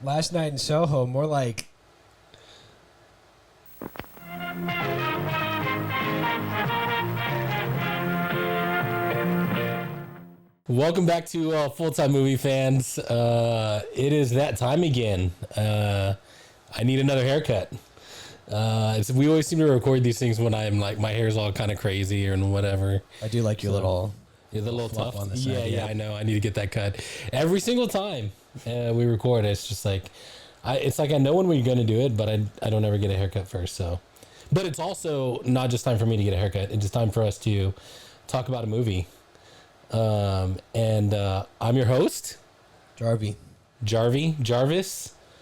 Last Night in Soho, more like... Welcome back to Full-Time Movie Fans. It is that time again. I need another haircut. We always seem to record these things when I'm like, my hair's all kind of crazy and whatever. I do like your little... Yeah, the little fluff tuft on the side. Yeah, I know. I need to get that cut. Every single time we record, it's just like, it's like I know when we're going to do it, but I don't ever get a haircut first. So, but it's also not just time for me to get a haircut. It's just time for us to talk about a movie. I'm your host, Jarvis.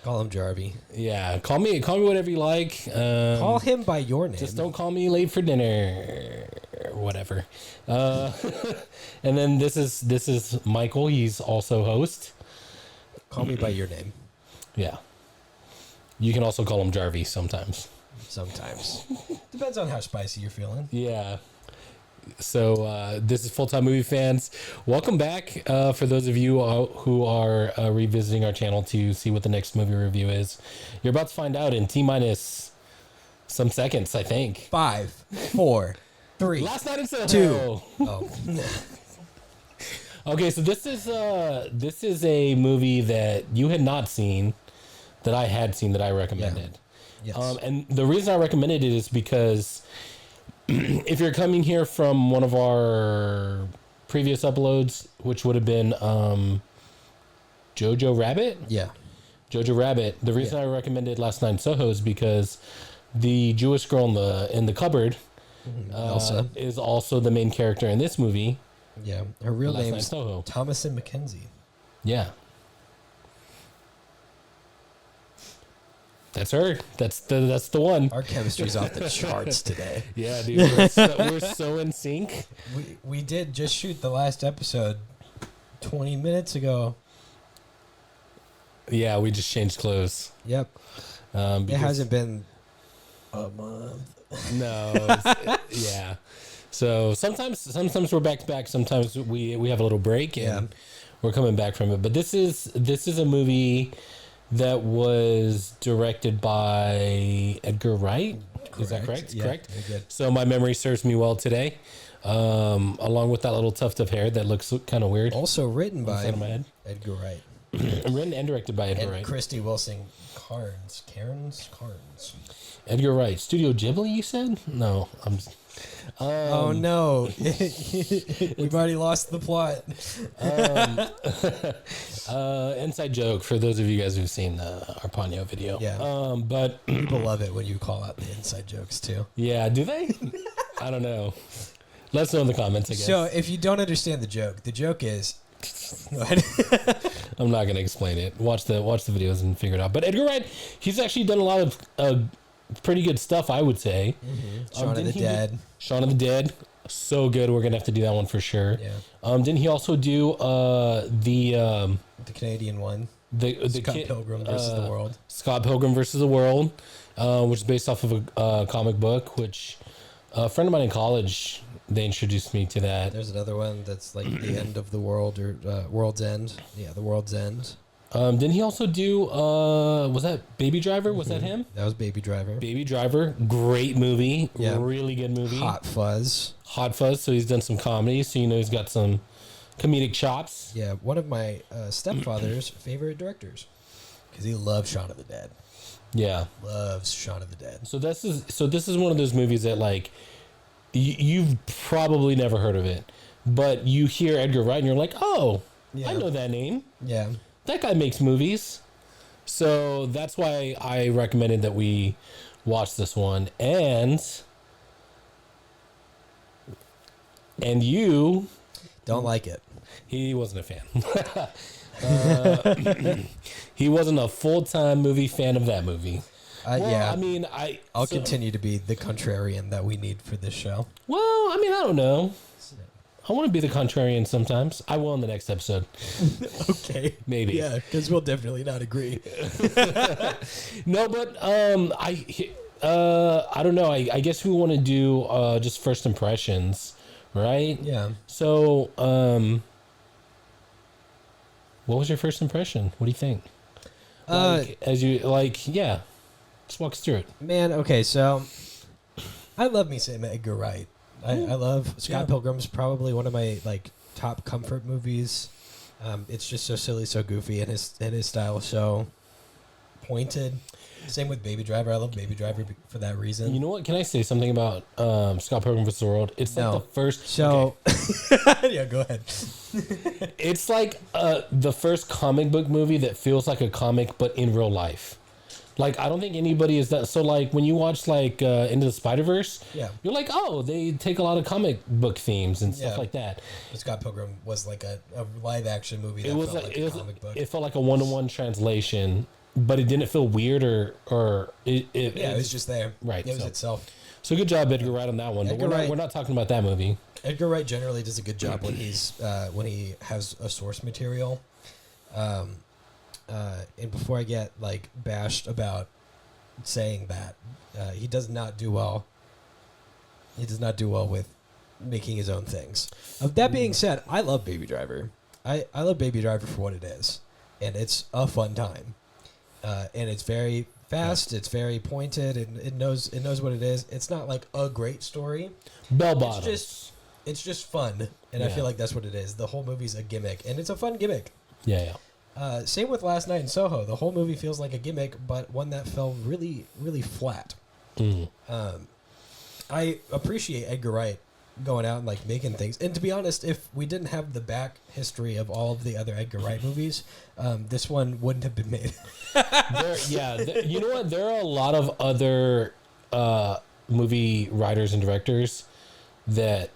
Call him Jarvis. Yeah, call me whatever you like. Call him by your name. Just don't call me late for dinner or whatever. And then this is Michael. He's also host. Call me by your name. Yeah. You can also call him Jarvis sometimes. Sometimes. Depends on how spicy you're feeling. Yeah. So this is Full-Time Movie Fans. Welcome back for those of you who are revisiting our channel to see what the next movie review is. You're about to find out in T-minus some seconds, I think. 5, 4, 3. Last Night in Soho. 2. Oh. Okay, so this is a movie that you had not seen, that I had seen, that I recommended. Yeah. Yes. And the reason I recommended it is because if you're coming here from one of our previous uploads, which would have been Jojo Rabbit. Yeah. Jojo Rabbit. The reason I recommended Last Night in Soho is because the Jewish girl in the cupboard Elsa is also the main character in this movie. Yeah. Her real Last Night in name's Soho. Thomasin McKenzie. Yeah. That's her. That's the one. Our chemistry's off the charts today. Yeah, dude. We're so in sync. We did just shoot the last episode 20 minutes ago. Yeah, we just changed clothes. Yep. It hasn't been a month. No. Yeah. So sometimes we're back to back. Sometimes we have a little break and we're coming back from it. But this is a movie that was directed by Edgar Wright. Correct. Is that correct? Yeah, correct. Good. So my memory serves me well today. Along with that little tuft of hair that looks kind of weird. Also written by of my head. Edgar Wright. Written and directed by Edgar And Wright. Christy Wilson Carnes. Edgar Wright. Studio Ghibli, you said? No. Oh no. We've already lost the plot. Inside joke for those of you guys who've seen our Ponyo video. Yeah. But People love it when you call out the inside jokes too. yeah, do they? I don't know. Let us know in the comments, I guess. So if you don't understand the joke is go ahead. I'm not gonna explain it. Watch the videos and figure it out. But Edgar Wright, he's actually done a lot of pretty good stuff, I would say. Mm-hmm. Shaun of the Dead. So good. We're gonna have to do that one for sure. Yeah. Didn't he also do the Canadian one? The Scott Pilgrim versus the World. Scott Pilgrim versus the World, which is based off of a comic book, which a friend of mine in college, they introduced me to that. There's another one that's like the end of the world or World's End. Yeah, the World's End. Didn't he also do, was that Baby Driver? Was that him? That was Baby Driver. Baby Driver. Great movie. Yeah. Really good movie. Hot Fuzz. So he's done some comedy. So, he's got some comedic chops. Yeah, one of my stepfather's favorite directors. Because he loves Shaun of the Dead. Yeah. Loves Shaun of the Dead. So this is one of those movies that, like, you've probably never heard of it. But you hear Edgar Wright and you're like, oh, Yeah. I know that name. Yeah. That guy makes movies. So that's why I recommended that we watch this one. And you Don't like it. he wasn't a fan. He wasn't a full-time movie fan of that movie. Yeah. I mean, I'll continue to be the contrarian that we need for this show. Well, I mean, I don't know. I want to be the contrarian sometimes. I will in the next episode. Okay. Maybe. Yeah, because we'll definitely not agree. No, but I don't know. I guess we want to do just first impressions, right? Yeah. So, what was your first impression? What do you think? Like, as you like, yeah. Just walk us through it. Man, okay, so I love me some Edgar Wright. I love Scott Pilgrim's probably one of my like top comfort movies. It's just so silly, so goofy, and his style is so pointed. Same with Baby Driver. I love Baby Driver for that reason. You know what? Can I say something about Scott Pilgrim vs. the World? It's like the first. So, yeah, go ahead. It's like the first comic book movie that feels like a comic, but in real life. Like, I don't think anybody is that. So, like, when you watch, like, Into the Spider-Verse, you're like, oh, they take a lot of comic book themes and stuff like that. But Scott Pilgrim was like a live-action movie that felt like a comic book. It felt like a one-to-one translation, but it didn't feel weird or it was just there. Right. It was itself. So good job, Edgar Wright, on that one. But we're not talking about that movie. Edgar Wright generally does a good job when when he has a source material. And before I get like bashed about saying that, he does not do well. He does not do well with making his own things. That being said, I love Baby Driver. I love Baby Driver for what it is, and it's a fun time. And it's very fast. It's very pointed. It knows what it is. It's not like a great story. Bell bottoms. It's just fun, and I feel like that's what it is. The whole movie's a gimmick, and it's a fun gimmick. Yeah. Same with Last Night in Soho. The whole movie feels like a gimmick, but one that fell really, really flat. I appreciate Edgar Wright going out and like making things. And to be honest, if we didn't have the back history of all of the other Edgar Wright movies, this one wouldn't have been made. You know what? There are a lot of other movie writers and directors that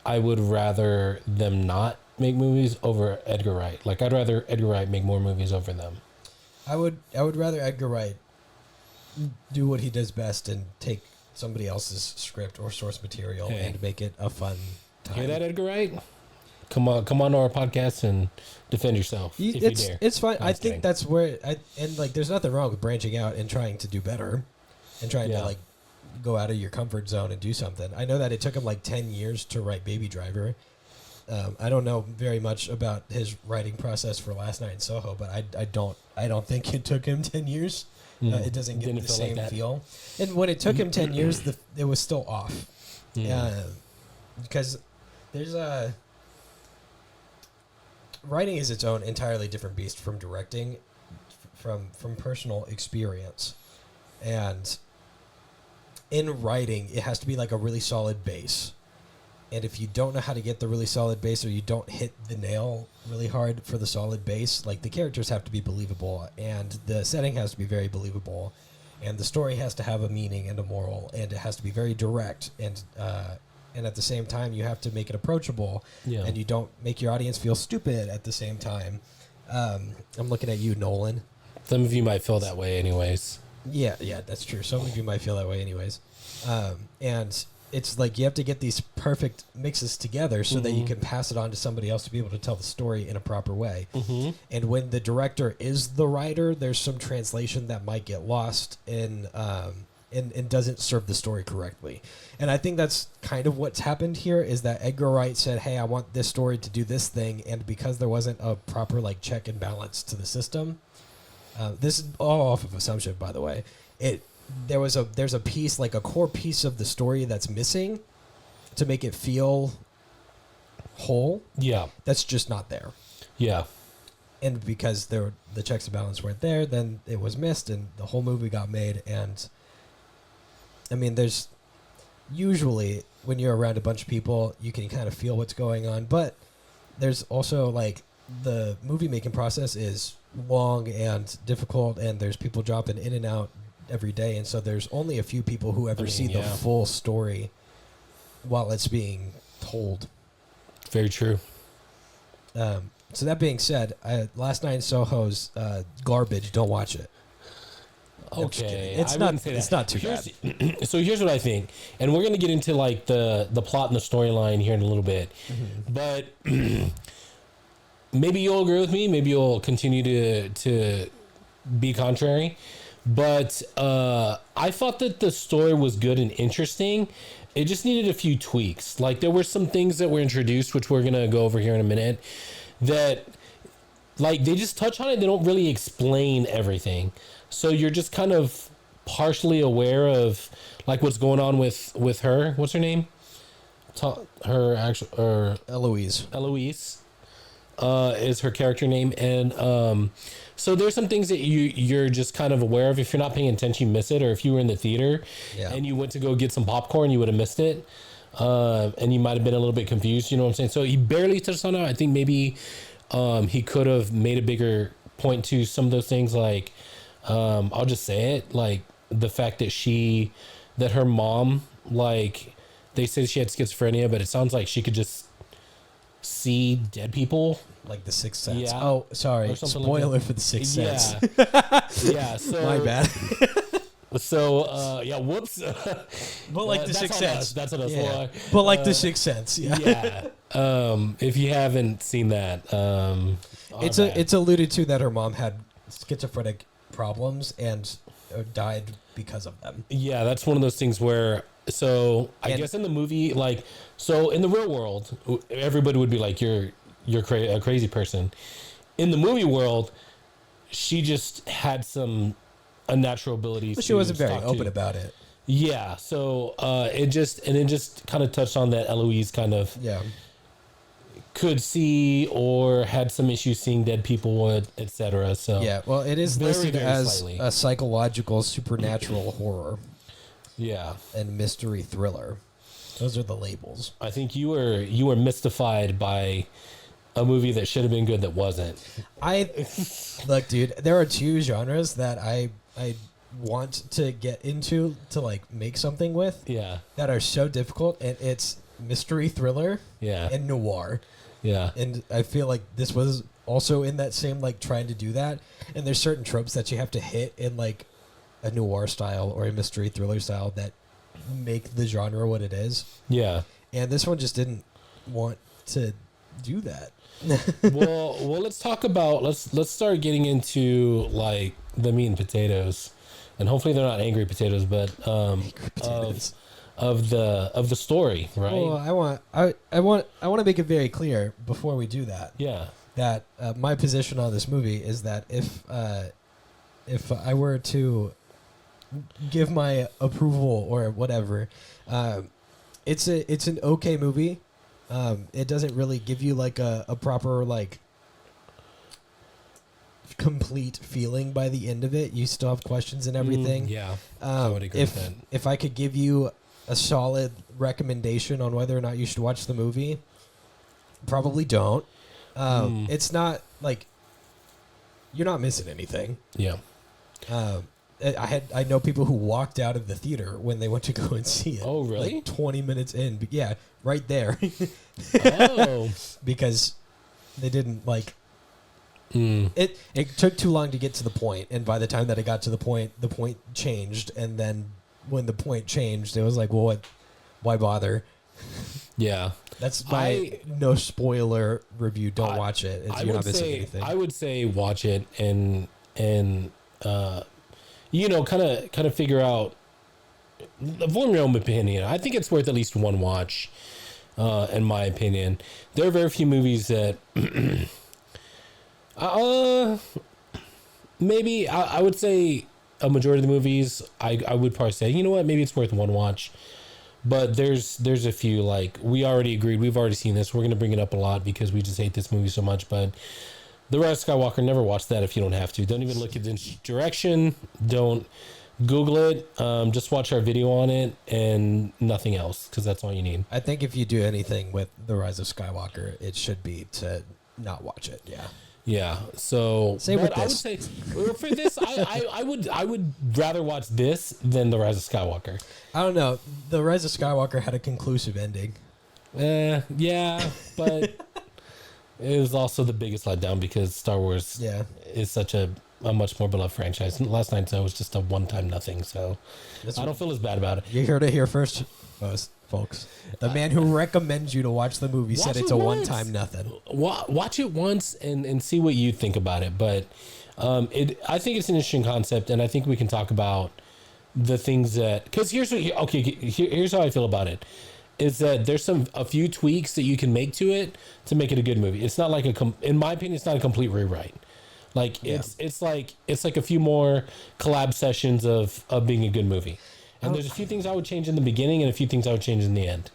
I would rather them not make movies over Edgar Wright. Like, I'd rather Edgar Wright make more movies over them. I would rather Edgar Wright do what he does best and take somebody else's script or source material and make it a fun time. Hear that, Edgar Wright? Come on to our podcast and defend yourself if you dare. It's fine. I think that's where there's nothing wrong with branching out and trying to do better and trying to like go out of your comfort zone and do something. I know that it took him like 10 years to write Baby Driver. I don't know very much about his writing process for Last Night in Soho, but I don't think it took him 10 years. It doesn't get the same feel. And when it took him 10 years, it was still off. Because there's writing is its own entirely different beast from directing, from personal experience. And in writing, it has to be like a really solid base. And if you don't know how to get the really solid base, or you don't hit the nail really hard for the solid base, like the characters have to be believable, and the setting has to be very believable, and the story has to have a meaning and a moral, and it has to be very direct, and at the same time you have to make it approachable, and you don't make your audience feel stupid at the same time. I'm looking at you, Nolan. Some of you might feel that way anyways. Yeah, that's true. Some of you might feel that way anyways. And it's like you have to get these perfect mixes together so that you can pass it on to somebody else to be able to tell the story in a proper way. And when the director is the writer, there's some translation that might get lost and doesn't serve the story correctly. And I think that's kind of what's happened here, is that Edgar Wright said, hey, I want this story to do this thing, and because there wasn't a proper like check and balance to the system, this is all off of assumption, by the way, there's a piece, like a core piece of the story that's missing to make it feel whole. Yeah. That's just not there. Yeah. And because the checks and balance weren't there, then it was missed and the whole movie got made. And I mean, there's usually when you're around a bunch of people, you can kind of feel what's going on, but there's also like the movie making process is long and difficult, and there's people dropping in and out every day, and so there's only a few people who ever see the full story while it's being told. Very true. So that being said, Last Night in Soho's garbage. Don't watch it. Okay, it's not too bad. So here's what I think, and we're gonna get into like the plot and the storyline here in a little bit, but maybe you'll agree with me. Maybe you'll continue to be contrary. But I thought that the story was good and interesting. It just needed a few tweaks. Like, there were some things that were introduced, which we're going to go over here in a minute, that like they just touch on it. They don't really explain everything, so you're just kind of partially aware of like what's going on with her. What's her name? Her actual Eloise. Eloise is her character name, and so there's some things that you're just kind of aware of. If you're not paying attention, you miss it, or if you were in the theater and you went to go get some popcorn, you would have missed it, and you might have been a little bit confused. You know what I'm saying? So he barely touched on it. I think maybe he could have made a bigger point to some of those things, like I'll just say it, like the fact that her mom, like they said she had schizophrenia, but it sounds like she could just see dead people, like The Sixth Sense. Yeah. Oh, sorry, spoiler like for The Sixth Sense. Yeah. So my bad. So yeah, whoops. But like The Sixth Sense. That's what I was yeah. But like The Sixth Sense. Yeah. If you haven't seen that, it's alluded to that her mom had schizophrenic problems and died because of them. Yeah, that's one of those things where. So I guess in the movie, like, so in the real world, everybody would be like, you're a crazy person. In the movie world, she just had some unnatural abilities. But she wasn't very open about it. Yeah. So it just kind of touched on that Eloise kind of could see or had some issues seeing dead people, etc. So yeah, well, it is listed very as slightly. a psychological supernatural horror. Yeah. And mystery thriller. Those are the labels. I think you were mystified by a movie that should have been good that wasn't. Look, dude, there are two genres that I want to get into to like make something with. Yeah. That are so difficult, and it's mystery thriller. Yeah. And noir. Yeah. And I feel like this was also in that same like trying to do that. And there's certain tropes that you have to hit in like a noir style or a mystery thriller style that make the genre what it is. Yeah. And this one just didn't want to do that. well, let's talk about let's start getting into like the meat and potatoes, and hopefully they're not angry potatoes, but angry potatoes. Of the story, right? Well, I want to make it very clear before we do that. Yeah. That my position on this movie is that if I were to give my approval or whatever, it's an okay movie. It doesn't really give you like a proper like complete feeling by the end of it. You still have questions and everything. I would agree with that. If I could give you a solid recommendation on whether or not you should watch the movie, probably don't. It's not like you're not missing anything. Yeah. I know people who walked out of the theater when they went to go and see it. Oh, really? Like 20 minutes in. Yeah, right there. Because they didn't like... It took too long to get to the point, and by the time that it got to the point changed, and then when the point changed, it was like, well, why bother? Yeah. That's my no spoiler review. Don't watch it. You're not missing anything. I would say watch it and you know, kind of figure out, form your own opinion. I think it's worth at least one watch, in my opinion. There are very few movies that, maybe I would say a majority of the movies, I would probably say, you know what, maybe it's worth one watch. But there's a few, like, we already agreed, we've already seen this, we're going to bring it up a lot because we just hate this movie so much, but The Rise of Skywalker, never watch that if you don't have to. Don't even look at the direction. Don't Google it. Just watch our video on it and nothing else, because that's all you need. I think if you do anything with The Rise of Skywalker, it should be to not watch it. Yeah. Yeah. So same with this. I would say for this, I would rather watch this than The Rise of Skywalker. I don't know. The Rise of Skywalker had a conclusive ending. Yeah, but it was also the biggest letdown because Star Wars is such a much more beloved franchise. Last Night's Show was just a one-time nothing, so I don't feel as bad about it. You heard it here first, folks. The man who recommends you to watch the movie said it's a one-time nothing. Watch it once and see what you think about it. But I think it's an interesting concept, and I think we can talk about the things that... Because here's how I feel about it. is that there's a few tweaks that you can make to it to make it a good movie. It's not like in my opinion, it's not a complete rewrite. Like it's like a few more collab sessions of being a good movie. And there's a few things I would change in the beginning and a few things I would change in the end.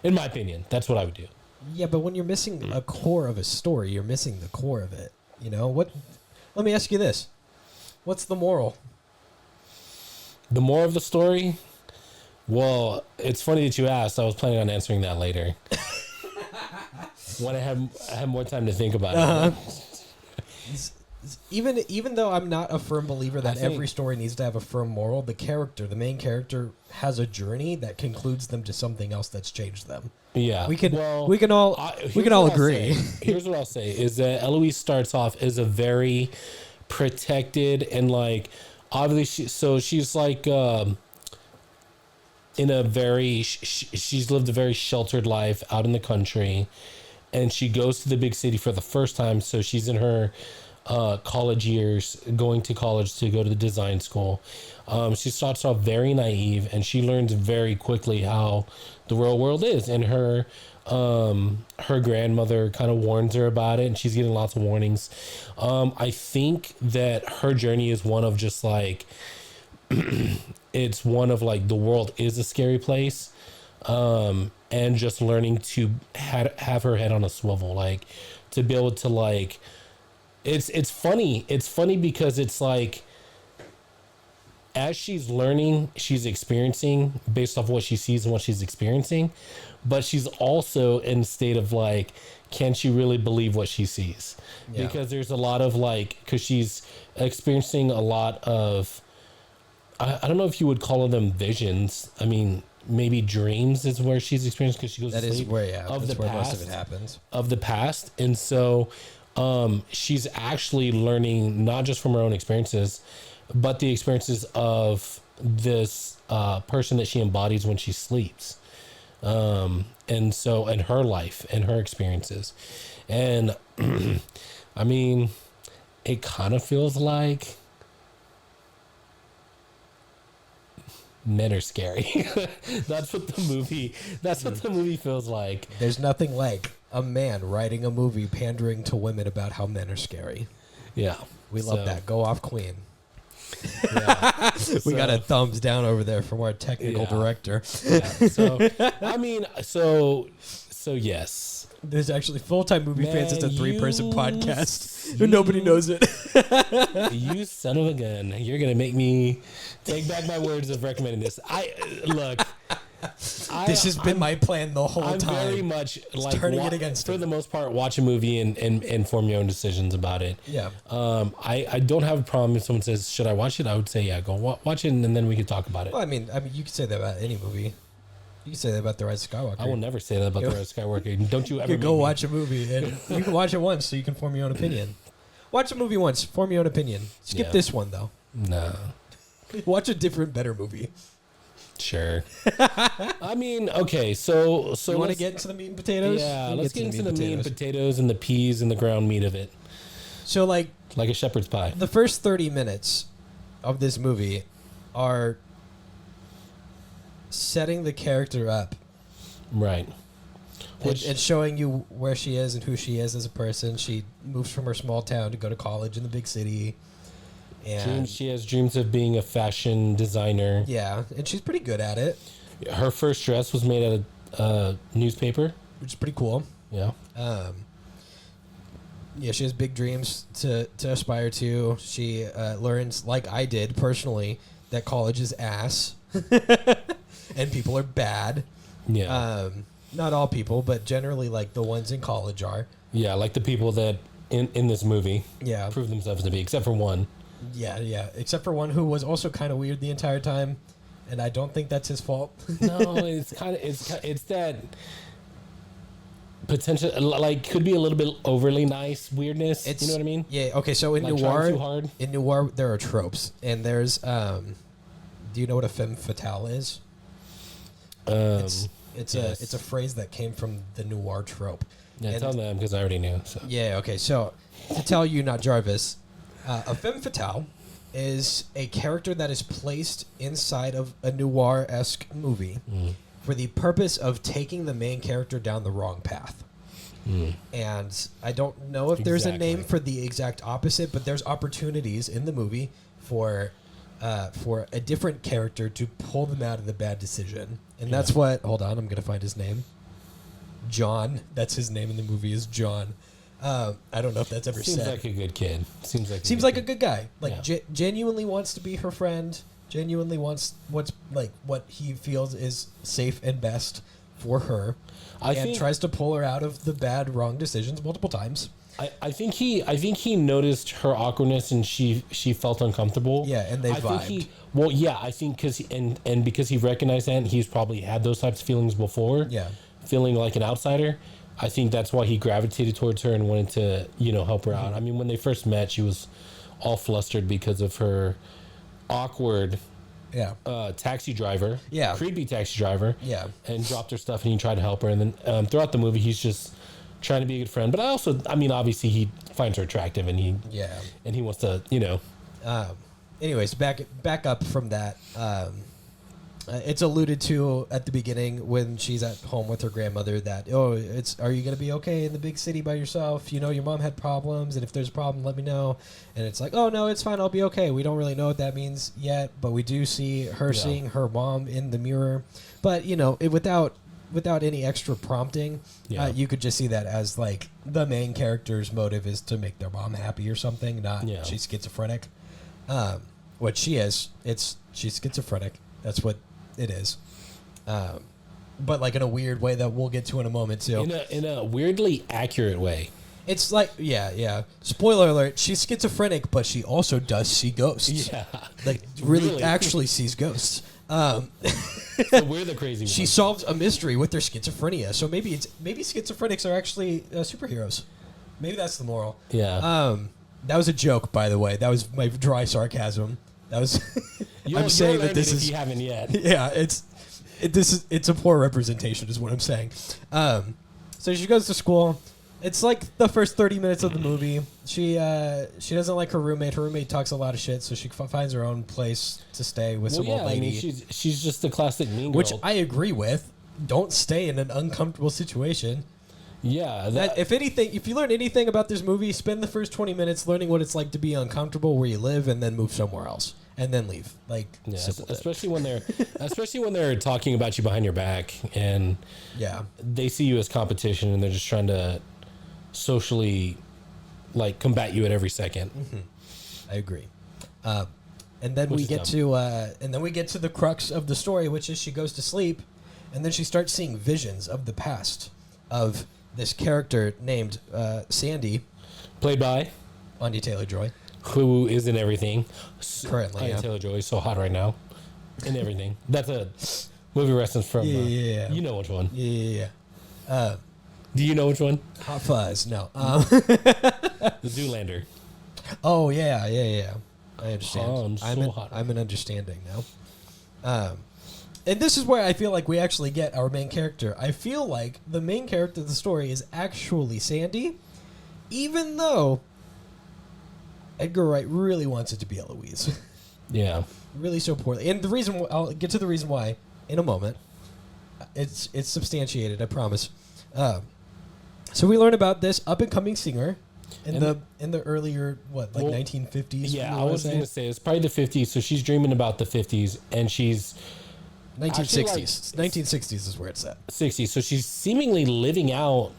In my opinion, that's what I would do. Yeah, but when you're missing a core of a story, you're missing the core of it. You know what? Let me ask you this: what's the moral? The moral of the story? Well, it's funny that you asked. I was planning on answering that later. When I have more time to think about it. Even though I'm not a firm believer that every story needs to have a firm moral, the main character, has a journey that concludes them to something else that's changed them. Yeah, we can all agree. Here's what I'll say: is that Eloise starts off as a very protected and like obviously she's like in a very she's lived a very sheltered life out in the country, and she goes to the big city for the first time. So she's in her college years, going to college to go to the design school. She starts off very naive, and she learns very quickly how the real world is, and her grandmother kind of warns her about it, and she's getting lots of warnings. I think that her journey is one of just like it's one of like the world is a scary place, and just learning to have her head on a swivel, like to be able to like it's funny because it's like as she's learning, she's experiencing based off what she sees and what she's experiencing, but she's also in a state of like, can she really believe what she sees? Yeah. Because there's a lot of like, because she's experiencing a lot of, I don't know if you would call them visions. I mean, maybe dreams is where she's experiencing, because she goes that to sleep. Is where, yeah, of that's the where past, most of it happens. Of the past. And so she's actually learning not just from her own experiences, but the experiences of this person that she embodies when she sleeps. And so, and her life and her experiences. And I mean, it kind of feels like men are scary. That's what the movie feels like. There's nothing like a man writing a movie pandering to women about how men are scary. Yeah. We love that. Go off, Queen. Yeah. We got a thumbs down over there from our technical director. Yeah. So I mean, so yes. There's actually full-time movie fans. It's a 3-person podcast. Nobody knows it. You son of a gun! You're gonna make me take back my words of recommending this. This has been my plan the whole time. I'm very much like turning it against for the most part, watch a movie and form your own decisions about it. Yeah. I don't have a problem if someone says, "Should I watch it?" I would say, "Yeah, go watch it," and then we could talk about it. Well, I mean, you could say that about any movie. You can say that about The Rise of Skywalker. I will never say that about The Rise of Skywalker. Don't you ever go watch a movie, and you can watch it once so you can form your own opinion. Watch a movie once, form your own opinion. Skip this one, though. No. Watch a different, better movie. Sure. I mean, okay, so you want to get into the meat and potatoes? Yeah, let's get into the meat and potatoes and the peas and the ground meat of it. So, like a shepherd's pie. The first 30 minutes of this movie are setting the character up. Right. And showing you where she is and who she is as a person. She moves from her small town to go to college in the big city. And she has dreams of being a fashion designer. Yeah, and she's pretty good at it. Her first dress was made out of a newspaper. Which is pretty cool. Yeah. Yeah, she has big dreams to aspire to. She learns, like I did personally, that college is ass. And people are bad. Yeah. Not all people, but generally, like, the ones in college are. Yeah, like the people that in this movie prove themselves to be, except for one. Yeah. Except for one who was also kind of weird the entire time, and I don't think that's his fault. No, it's that potential, like, could be a little bit overly nice weirdness. You know what I mean? Yeah. Okay. So in noir, there are tropes, and there's do you know what a femme fatale is? It's a phrase that came from the noir trope. Yeah, tell them because I already knew. So. Yeah. Okay. So to tell you, not Jarvis, a femme fatale is a character that is placed inside of a noir-esque movie, for the purpose of taking the main character down the wrong path. And I don't know if there's a name for the exact opposite, but there's opportunities in the movie for a different character to pull them out of the bad decision. And that's what, hold on, I'm going to find his name. John. That's his name in the movie, is John. I don't know if that's ever Seems said. like a good kid. Seems like a good guy. Like genuinely wants to be her friend. Genuinely wants what he feels is safe and best for her, and tries to pull her out of the bad, wrong decisions multiple times. I think he noticed her awkwardness and she felt uncomfortable. Yeah, and they vibed. I think because he recognized that and he's probably had those types of feelings before. Yeah, feeling like an outsider. I think that's why he gravitated towards her and wanted to, help her out. I mean, when they first met, she was all flustered because of her awkward taxi driver. Yeah. Creepy taxi driver. Yeah. And dropped her stuff and he tried to help her. And then throughout the movie, he's just trying to be a good friend. But obviously he finds her attractive and he wants to, anyways, back up from that. It's alluded to at the beginning when she's at home with her grandmother that, are you going to be okay in the big city by yourself? Your mom had problems, and if there's a problem, let me know. And it's like, oh, no, it's fine. I'll be okay. We don't really know what that means yet, but we do see her seeing her mom in the mirror. But, without any extra prompting, you could just see that as, like, the main character's motive is to make their mom happy or something, not she's schizophrenic. What she is, she's schizophrenic. That's what it is, but like in a weird way that we'll get to in a moment too. In a weirdly accurate way. It's like Spoiler alert: she's schizophrenic, but she also does see ghosts. Yeah, like really actually sees ghosts. So we're the crazy ones. She solves a mystery with their schizophrenia. So maybe schizophrenics are actually superheroes. Maybe that's the moral. Yeah. That was a joke, by the way. That was my dry sarcasm. That was. I'm saying that this is. If you haven't yet. Yeah, it's a poor representation, is what I'm saying. So she goes to school. It's like the first 30 minutes of the movie. She doesn't like her roommate. Her roommate talks a lot of shit, so she finds her own place to stay with some old lady. I mean, she's just a classic mean girl. Which I agree with. Don't stay in an uncomfortable situation. Yeah. If anything, if you learn anything about this movie, spend the first 20 minutes learning what it's like to be uncomfortable where you live, and then move somewhere else, and then leave. Like, especially when they're talking about you behind your back, and they see you as competition, and they're just trying to socially, like, combat you at every second. Mm-hmm. I agree. And then we get to the crux of the story, which is she goes to sleep, and then she starts seeing visions of the past of this character named Sandy, played by Anya Taylor-Joy, who is in everything currently. Anya Taylor-Joy is so hot right now, in everything. That's a movie reference from. You know which one? Yeah. Do you know which one? Hot Fuzz. No. The Zoolander. Oh yeah. I understand. I'm an understanding now. And this is where I feel like we actually get our main character. I feel like the main character of the story is actually Sandy, even though Edgar Wright really wants it to be Eloise. Yeah. Really so poorly. And the reason, I'll get to the reason why in a moment. It's substantiated, I promise. So we learn about this up-and-coming singer in the earlier, 1950s? Yeah, I was going to say, it's probably the 50s, so she's dreaming about the 50s, and she's... 1960s. 1960s is where it's at. 60s. So she's seemingly living out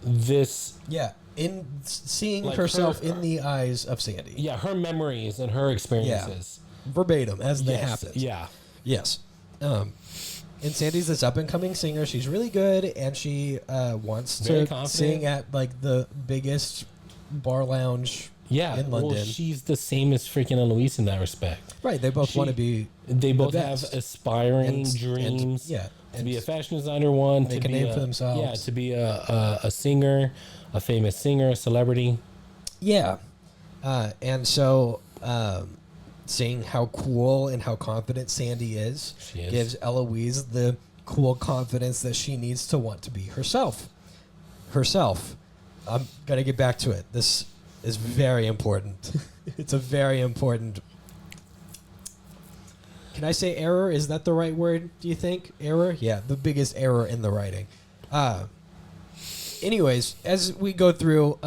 this... Yeah, in seeing like herself in the eyes of Sandy. Yeah, her memories and her experiences. Yeah. Verbatim, as they happen. Yeah. Yes. And Sandy's this up-and-coming singer. She's really good, and she wants to sing at, like, the biggest bar lounge in London. Well, she's the same as freaking Eloise in that respect. Right, they both want to be They both have aspiring dreams. To be a fashion designer, one. Make a name for themselves. Yeah, to be a singer, a famous singer, a celebrity. Yeah. And so... seeing how cool and how confident Sandy is gives Eloise the cool confidence that she needs to want to be herself. I'm going to get back to it. This is very important. It's a very important can I say error? Is that the right word? Do you think error? Yeah, the biggest error in the writing. Anyways, as we go through,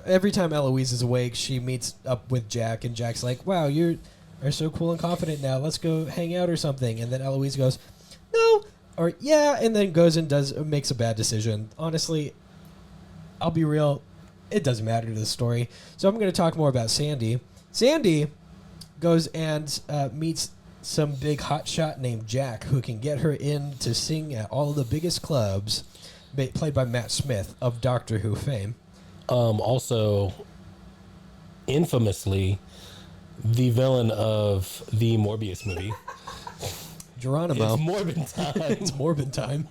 every time Eloise is awake, she meets up with Jack, and Jack's like, "Wow, you are so cool and confident now. Let's go hang out or something." And then Eloise goes, "No," or "Yeah," and then goes and makes a bad decision. Honestly, I'll be real, it doesn't matter to the story. So I'm going to talk more about Sandy. Sandy goes and meets some big hotshot named Jack, who can get her in to sing at all of the biggest clubs, played by Matt Smith of Doctor Who fame. Also, infamously, the villain of the Morbius movie. Geronimo. It's Morbid time. It's Morbid time.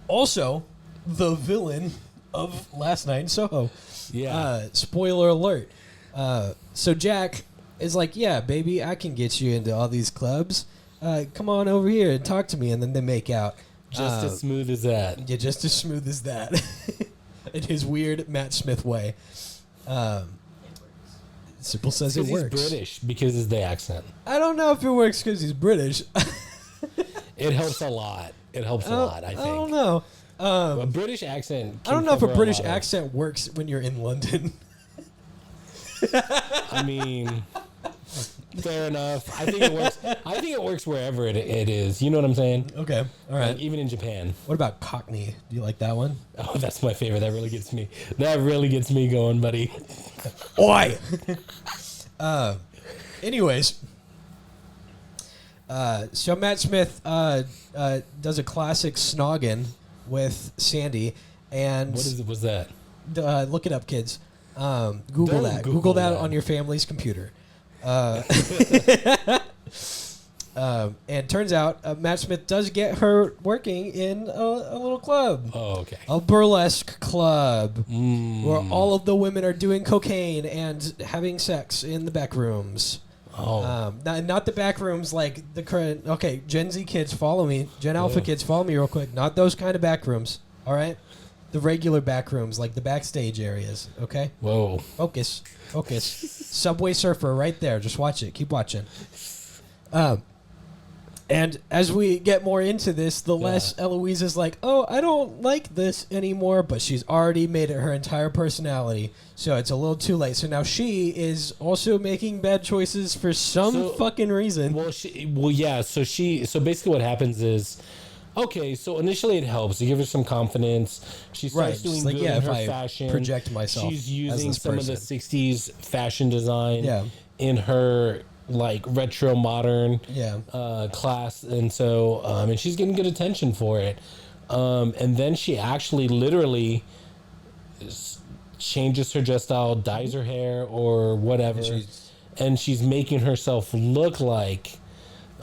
Also, the villain of Last Night in Soho. Yeah. Spoiler alert. So Jack is like, "Yeah, baby, I can get you into all these clubs. Come on over here and talk to me." And then they make out. Just as smooth as that. Yeah, just as smooth as that. In his weird Matt Smith way. Simple says it works. He's British because it's the accent. I don't know if it works because he's British. It helps a lot. It helps a lot, I think. I don't know. A British accent. I don't know if a British accent works when you're in London. I mean, fair enough. I think it works. I think it works wherever it is. You know what I'm saying? Okay. All right. Like, even in Japan. What about Cockney? Do you like that one? Oh, that's my favorite. That really gets me. That really gets me going, buddy. Oi! Anyways. So Matt Smith does a classic snogging with Sandy, and Was that? Look it up, kids. Google Don't that. Google that that on your family's computer. And turns out Matt Smith does get her working in a little club. Oh, okay. A burlesque club where all of the women are doing cocaine and having sex in the back rooms. Oh. Not the back rooms like the current. Okay, Gen Z kids, follow me. Gen Alpha kids, follow me real quick. Not those kind of back rooms. All right, the regular back rooms, like the backstage areas. Okay. Whoa. Focus. Subway Surfer, right there. Just watch it. Keep watching. And as we get more into this, the less Eloise is like, "Oh, I don't like this anymore," but she's already made it her entire personality, so it's a little too late. So now she is also making bad choices for some fucking reason. So basically what happens is, okay, so initially it helps. You give her some confidence. She starts doing good in her fashion. Project myself. She's using as this some person. of the 60s fashion design in her like retro modern class, and so and she's getting good attention for it, and then she actually literally changes her dress style, dyes her hair or whatever, and she's making herself look like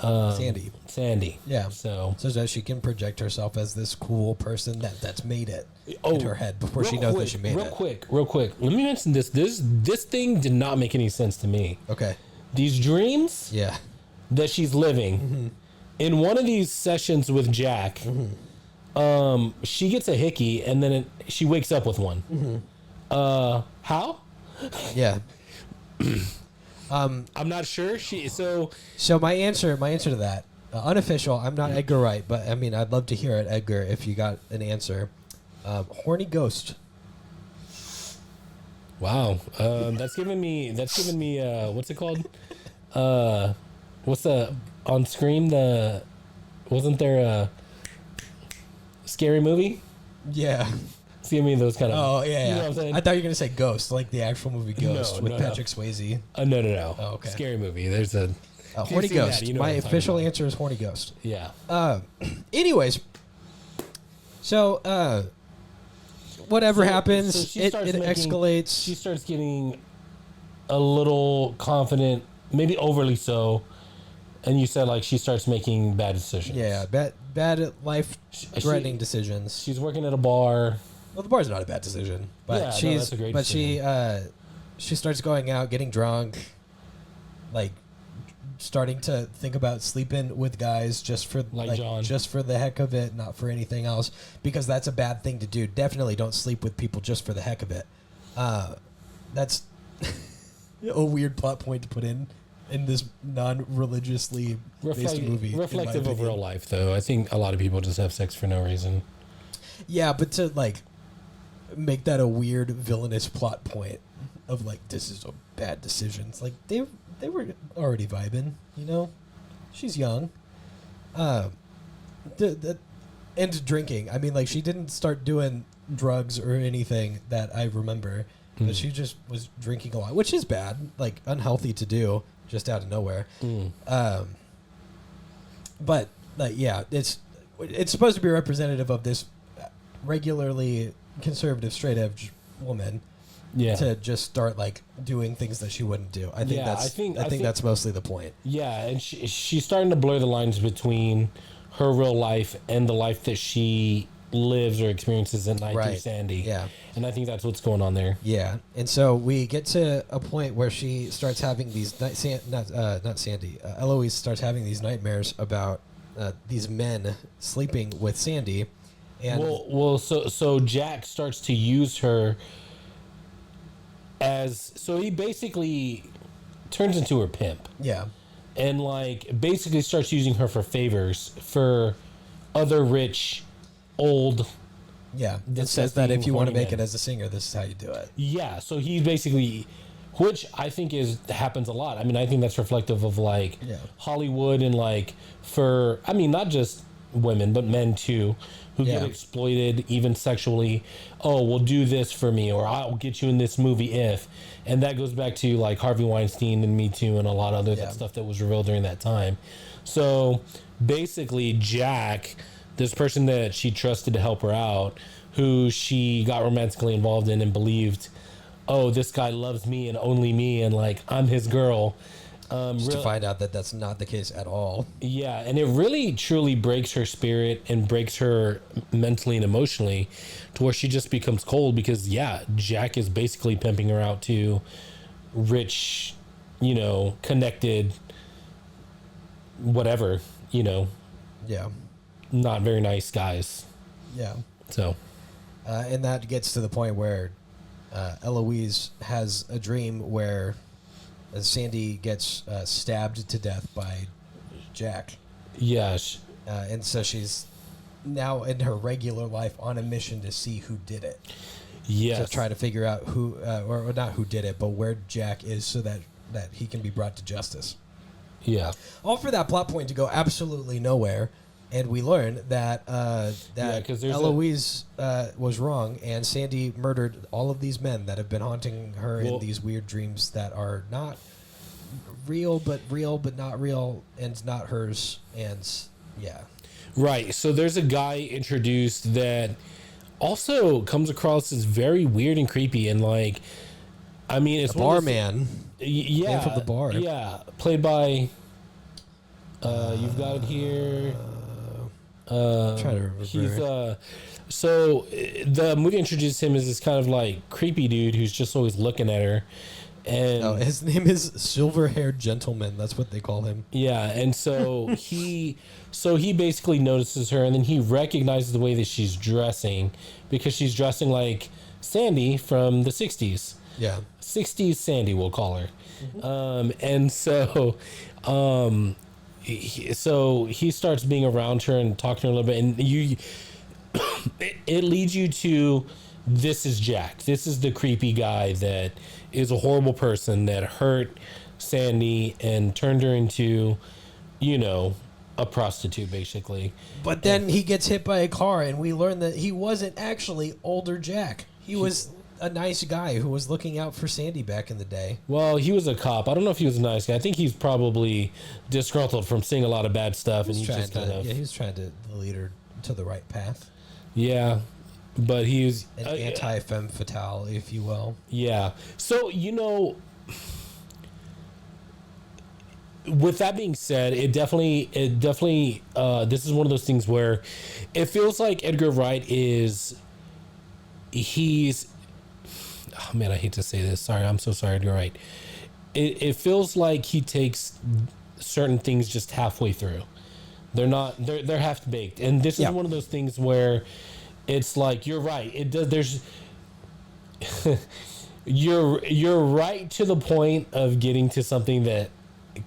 Sandy. Yeah. So that she can project herself as this cool person that's made it in her head before she knows that she made it. Real quick. Let me mention this. This thing did not make any sense to me. Okay. These dreams that she's living in one of these sessions with Jack, she gets a hickey and then she wakes up with one. How? Yeah. I'm not sure. So my answer to that, unofficial. I'm not Edgar Wright, but I mean, I'd love to hear it, Edgar, if you got an answer. Horny ghost. Wow, that's giving me what's it called? What's the on Scream? Wasn't there a scary movie? Yeah, it's giving me those kind of. Oh yeah, you know what I'm saying? I thought you were gonna say Ghost, like the actual movie Ghost with Patrick Swayze. No. Oh, okay. Scary movie. There's a Horny Ghost. You know my official answer is Horny Ghost. Yeah. Anyways, so whatever happens, it escalates. She starts getting a little confident, maybe overly so, and you said like she starts making bad decisions. Yeah, bad life-threatening decisions. She's working at a bar. Well, the bar's not a bad decision, but that's a great decision. She starts going out, getting drunk, like starting to think about sleeping with guys just for John. just for the heck of it, not for anything else, because that's a bad thing to do. Definitely don't sleep with people just for the heck of it. That's a weird plot point to put in this non-religiously based movie. Reflective of real life, though. I think a lot of people just have sex for no reason. Yeah, but to like make that a weird villainous plot point of like this is a bad decision. It's like they were already vibing, you know. She's young. And drinking. I mean, like, she didn't start doing drugs or anything that I remember, but she just was drinking a lot, which is bad, like, unhealthy to do just out of nowhere. But, like, yeah, it's supposed to be representative of this regularly conservative, straight-edge woman to just start, like, doing things that she wouldn't do. I think that's mostly the point. Yeah, and she's starting to blur the lines between her real life and the life that she lives or experiences at night through Sandy. Yeah. And I think that's what's going on there. Yeah. And so we get to a point where she starts having these Eloise starts having these nightmares about these men sleeping with Sandy. And so Jack starts to use her so he basically turns into her pimp. Yeah. And, like, basically starts using her for favors for other rich, old... Yeah, it says that if you want to make it as a singer, this is how you do it. Yeah, so he basically... Which I think happens a lot. I mean, I think that's reflective of, like, Hollywood and, like, for... I mean, not just women, but men, too, who get exploited, even sexually. Oh, well, do this for me, or I'll get you in this movie if... And that goes back to, like, Harvey Weinstein and Me Too and a lot of other stuff that was revealed during that time. So, basically, Jack, this person that she trusted to help her out, who she got romantically involved in and believed, oh, this guy loves me and only me, and, like, I'm his girl. Just to find out that that's not the case at all. Yeah, and it really, truly breaks her spirit and breaks her mentally and emotionally to where she just becomes cold because, Jack is basically pimping her out to rich, connected, whatever, not very nice guys. Yeah. So. And that gets to the point where Eloise has a dream where Sandy gets stabbed to death by Jack. Yes. And so she's now in her regular life on a mission to see who did it. Yes. To try to figure out who, or not who did it, but where Jack is so that he can be brought to justice. Yeah. All for that plot point to go absolutely nowhere. And we learn that Eloise was wrong, and Sandy murdered all of these men that have been haunting her in these weird dreams that are not real, but not real, and not hers. And right. So there's a guy introduced that also comes across as very weird and creepy, and like, I mean, it's a barman. Yeah, from the bar. Yeah, played by. You've got it here. I'm trying to remember. He's so the movie introduced him as this kind of like creepy dude who's just always looking at her, and his name is Silver-Haired Gentleman. That's what they call him. Yeah, and so he basically notices her, and then he recognizes the way that she's dressing because she's dressing like Sandy from the '60s. Yeah, '60s Sandy, we'll call her. Mm-hmm. And so. So he starts being around her and talking to her a little bit, and it leads you to, this is Jack. This is the creepy guy that is a horrible person that hurt Sandy and turned her into, a prostitute, basically. But then he gets hit by a car, and we learn that he wasn't actually older Jack. He was a nice guy who was looking out for Sandy back in the day. Well, he was a cop. I don't know if he was a nice guy. I think he's probably disgruntled from seeing a lot of bad stuff, and he just he was trying to lead her to the right path. Yeah, but he's an anti-femme fatale, if you will. Yeah. So with that being said, it definitely this is one of those things where it feels like Edgar Wright oh man, I hate to say this. Sorry, I'm so sorry. You're right. It feels like he takes certain things just halfway through. They're half baked, and this is one of those things where it's like, you're right. It does. There's you're right to the point of getting to something that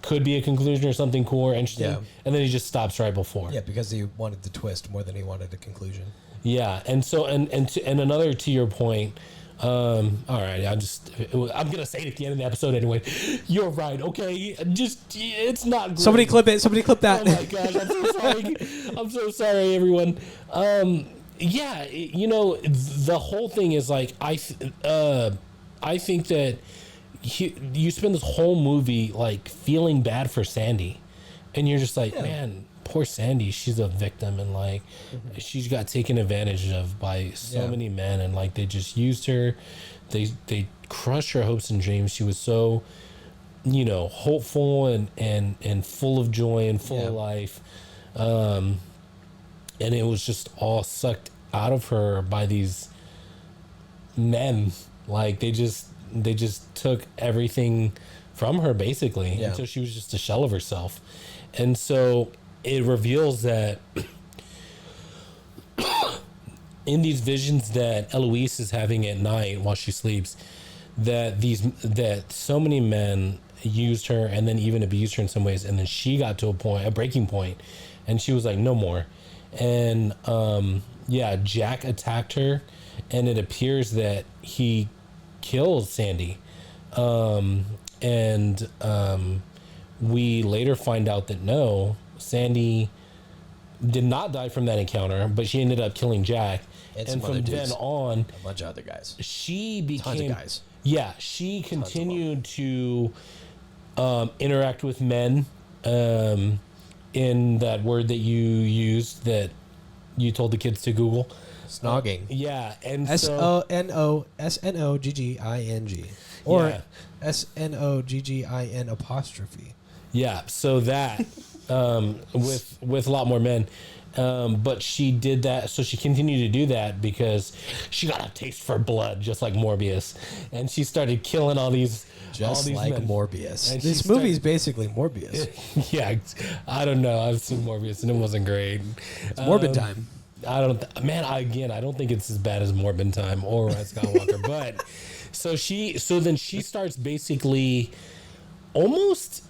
could be a conclusion or something cool or interesting, and then he just stops right before. Yeah, because he wanted the twist more than he wanted a conclusion. Yeah, and so and another to your point. All right, I'm gonna say it at the end of the episode anyway. You're right. Okay, it's not great. Somebody clip it. Somebody clip that. Oh my gosh, I'm so sorry. I'm so sorry, everyone. Yeah, the whole thing is like I think that you spend this whole movie like feeling bad for Sandy, and you're just like, man, poor Sandy. She's a victim, and like she's got taken advantage of by so many men, and like they just used her. They crushed her hopes and dreams. She was so, hopeful and full of joy and full of life, and it was just all sucked out of her by these men. Like they just took everything from her basically until she was just a shell of herself. And so it reveals that in these visions that Eloise is having at night while she sleeps, that so many men used her and then even abused her in some ways, and then she got to a breaking point, and she was like, no more. And Jack attacked her, and it appears that he kills Sandy, and we later find out that no, Sandy did not die from that encounter, but she ended up killing Jack, and from then on a bunch of other guys, she became tons of guys. She continued to interact with men, in that word that you used that you told the kids to Google. Snogging. And SONOGGING. Or SNOGGIN apostrophe. Yeah, so that with a lot more men. But she did that, so she continued to do that because she got a taste for blood, just like Morbius. And she started killing all these like men. Morbius. And this movie is basically Morbius. Yeah, I don't know. I've seen Morbius and it wasn't great. It's Morbid time. I don't think it's as bad as Morbid Time or Rise of Skywalker. But so then she starts basically almost,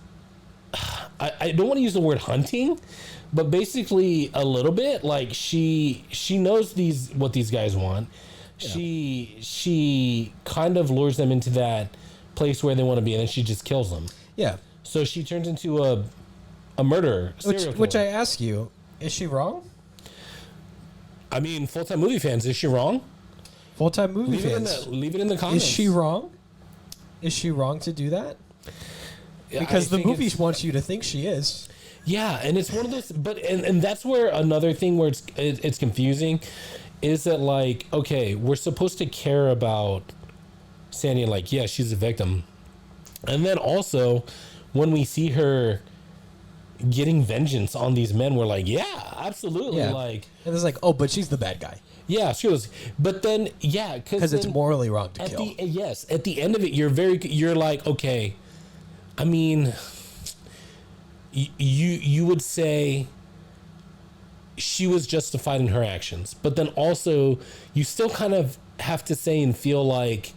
I don't want to use the word hunting, but basically a little bit. Like she knows what these guys want. Yeah. She kind of lures them into that place where they want to be, and then she just kills them. Yeah. So she turns into a murderer, serial killer. Which I ask you, is she wrong? I mean, full-time movie fans, is she wrong? Full-time movie fans. Leave it in the comments. Is she wrong? Is she wrong to do that? Because the movie wants you to think she is. Yeah, and it's one of those, but and that's where another thing where it's confusing is that, like, okay, we're supposed to care about Sandy and like, yeah, she's a victim, and then also when we see her getting vengeance on these men, we're like, yeah, absolutely, like, and it's like, oh, but she's the bad guy. Yeah, she was, but then because it's morally wrong to kill. At the end of it, you're like, okay, I mean, you would say she was justified in her actions, but then also you still kind of have to say and feel like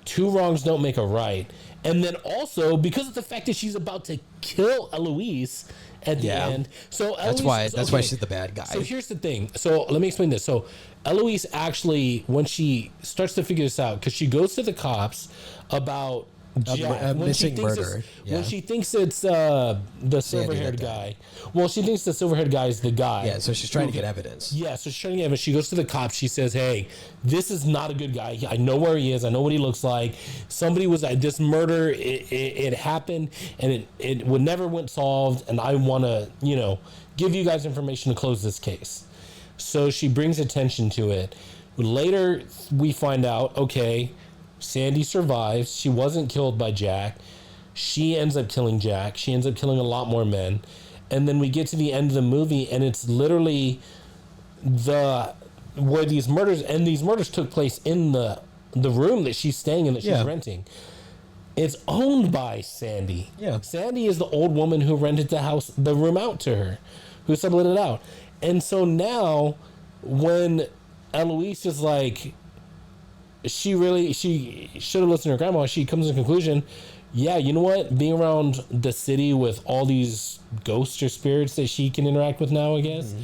two wrongs don't make a right. And then also because of the fact that she's about to kill Eloise at the end. So Eloise, that's why she's the bad guy. So here's the thing. So let me explain this. So Eloise actually, when she starts to figure this out, because she goes to the cops about Jack, missing murder. When she thinks it's the silver-haired guy. Well, she thinks the silver-haired guy is the guy. Yeah, so she's trying to get evidence. Yeah, so she's trying to get evidence. She goes to the cops. She says, hey, this is not a good guy. I know where he is. I know what he looks like. Somebody was at this murder. It happened, and it would never went solved, and I want to, give you guys information to close this case. So she brings attention to it. Later, we find out, okay, Sandy survives. She wasn't killed by Jack. She ends up killing Jack. She ends up killing a lot more men. And then we get to the end of the movie, and it's literally where these murders took place in the room that she's staying in, that she's renting. It's owned by Sandy. Yeah. Sandy is the old woman who rented the room out to her, who sublet it out. And so now when Eloise is like, she should have listened to her grandma. She comes to the conclusion, yeah, you know what? Being around the city with all these ghosts or spirits that she can interact with now, I guess,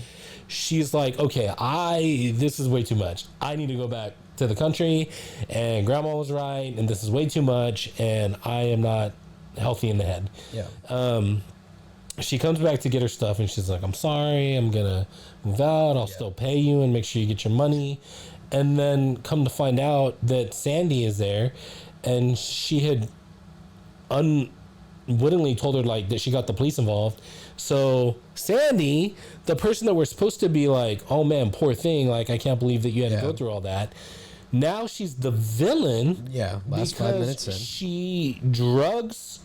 she's like, okay, this is way too much. I need to go back to the country, and grandma was right, and this is way too much, and I am not healthy in the head. Yeah. She comes back to get her stuff, and she's like, I'm sorry, I'm gonna move out, I'll still pay you and make sure you get your money. And then come to find out that Sandy is there, and she had unwittingly told her like that she got the police involved. So Sandy, the person that we're supposed to be like, oh man, poor thing, like I can't believe that you had to go through all that. Now she's the villain. Yeah, last 5 minutes in. She drugs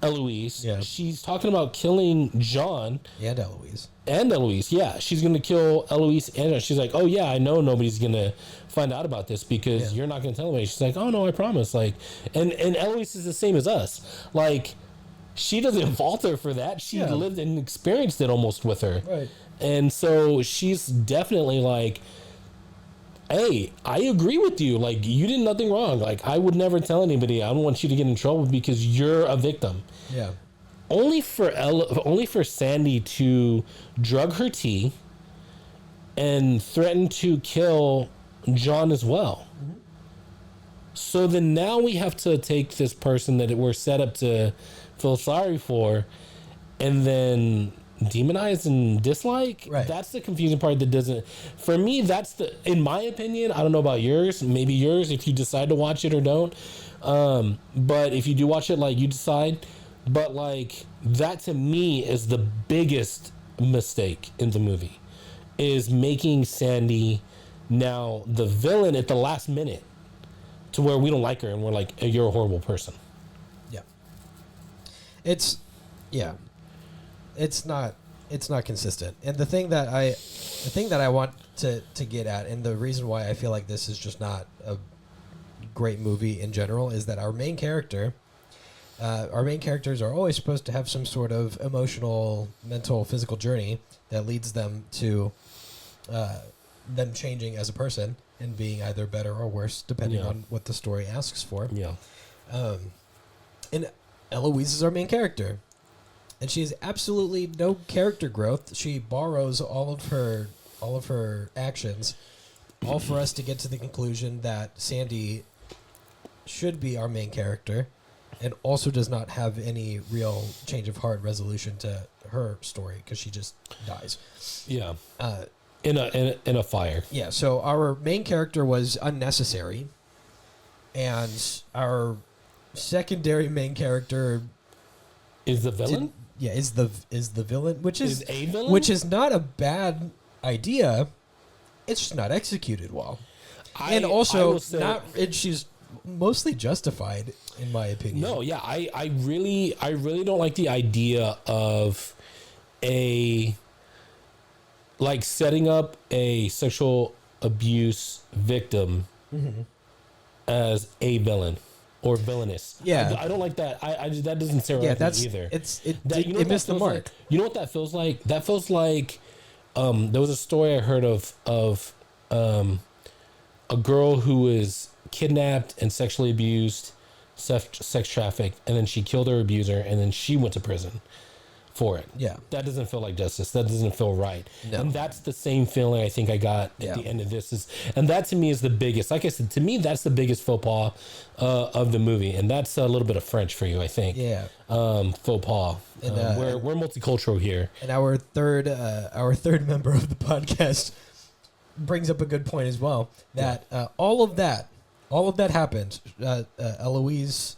Eloise. Yeah. She's talking about killing John. And Eloise. Yeah. She's going to kill Eloise. And she's like, oh, yeah, I know nobody's going to find out about this because you're not going to tell anybody. She's like, oh, no, I promise. Like, and Eloise is the same as us. Like, she doesn't falter for that. She lived and experienced it almost with her. Right. And so she's definitely like, hey, I agree with you. Like, you did nothing wrong. Like, I would never tell anybody. I don't want you to get in trouble because you're a victim. Yeah. Only for Sandy to drug her tea and threaten to kill John as well. Mm-hmm. So then now we have to take this person that we're set up to feel sorry for and then demonize and dislike. Right. That's the confusing part that doesn't, for me, that's the, in my opinion, I don't know about yours, maybe yours if you decide to watch it or don't, but if you do watch it, like, you decide. But like, that to me is the biggest mistake in the movie, is making Sandy now the villain at the last minute to where we don't like her and we're like, you're a horrible person. Yeah. It's not consistent. And the thing that I want to get at, and the reason why I feel like this is just not a great movie in general, is that our main characters are always supposed to have some sort of emotional, mental, physical journey that leads them to them changing as a person and being either better or worse, depending on what the story asks for. Yeah. And Eloise is our main character. And she has absolutely no character growth. She borrows all of her actions, all for us to get to the conclusion that Sandy should be our main character, and also does not have any real change of heart resolution to her story because she just dies. Yeah. In a fire. Yeah. So our main character was unnecessary, and our secondary main character is the villain. Is the villain, which is a villain, which is not a bad idea. It's just not executed well, and she's mostly justified in my opinion. No, yeah, I really don't like the idea of setting up a sexual abuse victim as a villain. Or villainous. Yeah. I don't like that. I just, that doesn't sound right to me either. It missed the mark. Like? You know what that feels like? That feels like there was a story I heard of a girl who was kidnapped and sexually abused, sex trafficked, and then she killed her abuser, and then she went to prison for it. Yeah. That doesn't feel like justice. That doesn't feel right. No. And that's the same feeling I think I got at the end of this. And that to me is the biggest, like I said, to me, that's the biggest faux pas of the movie. And that's a little bit of French for you, I think. Yeah. Faux pas. And, we're multicultural here. And our third member of the podcast brings up a good point as well, that all of that happened. Eloise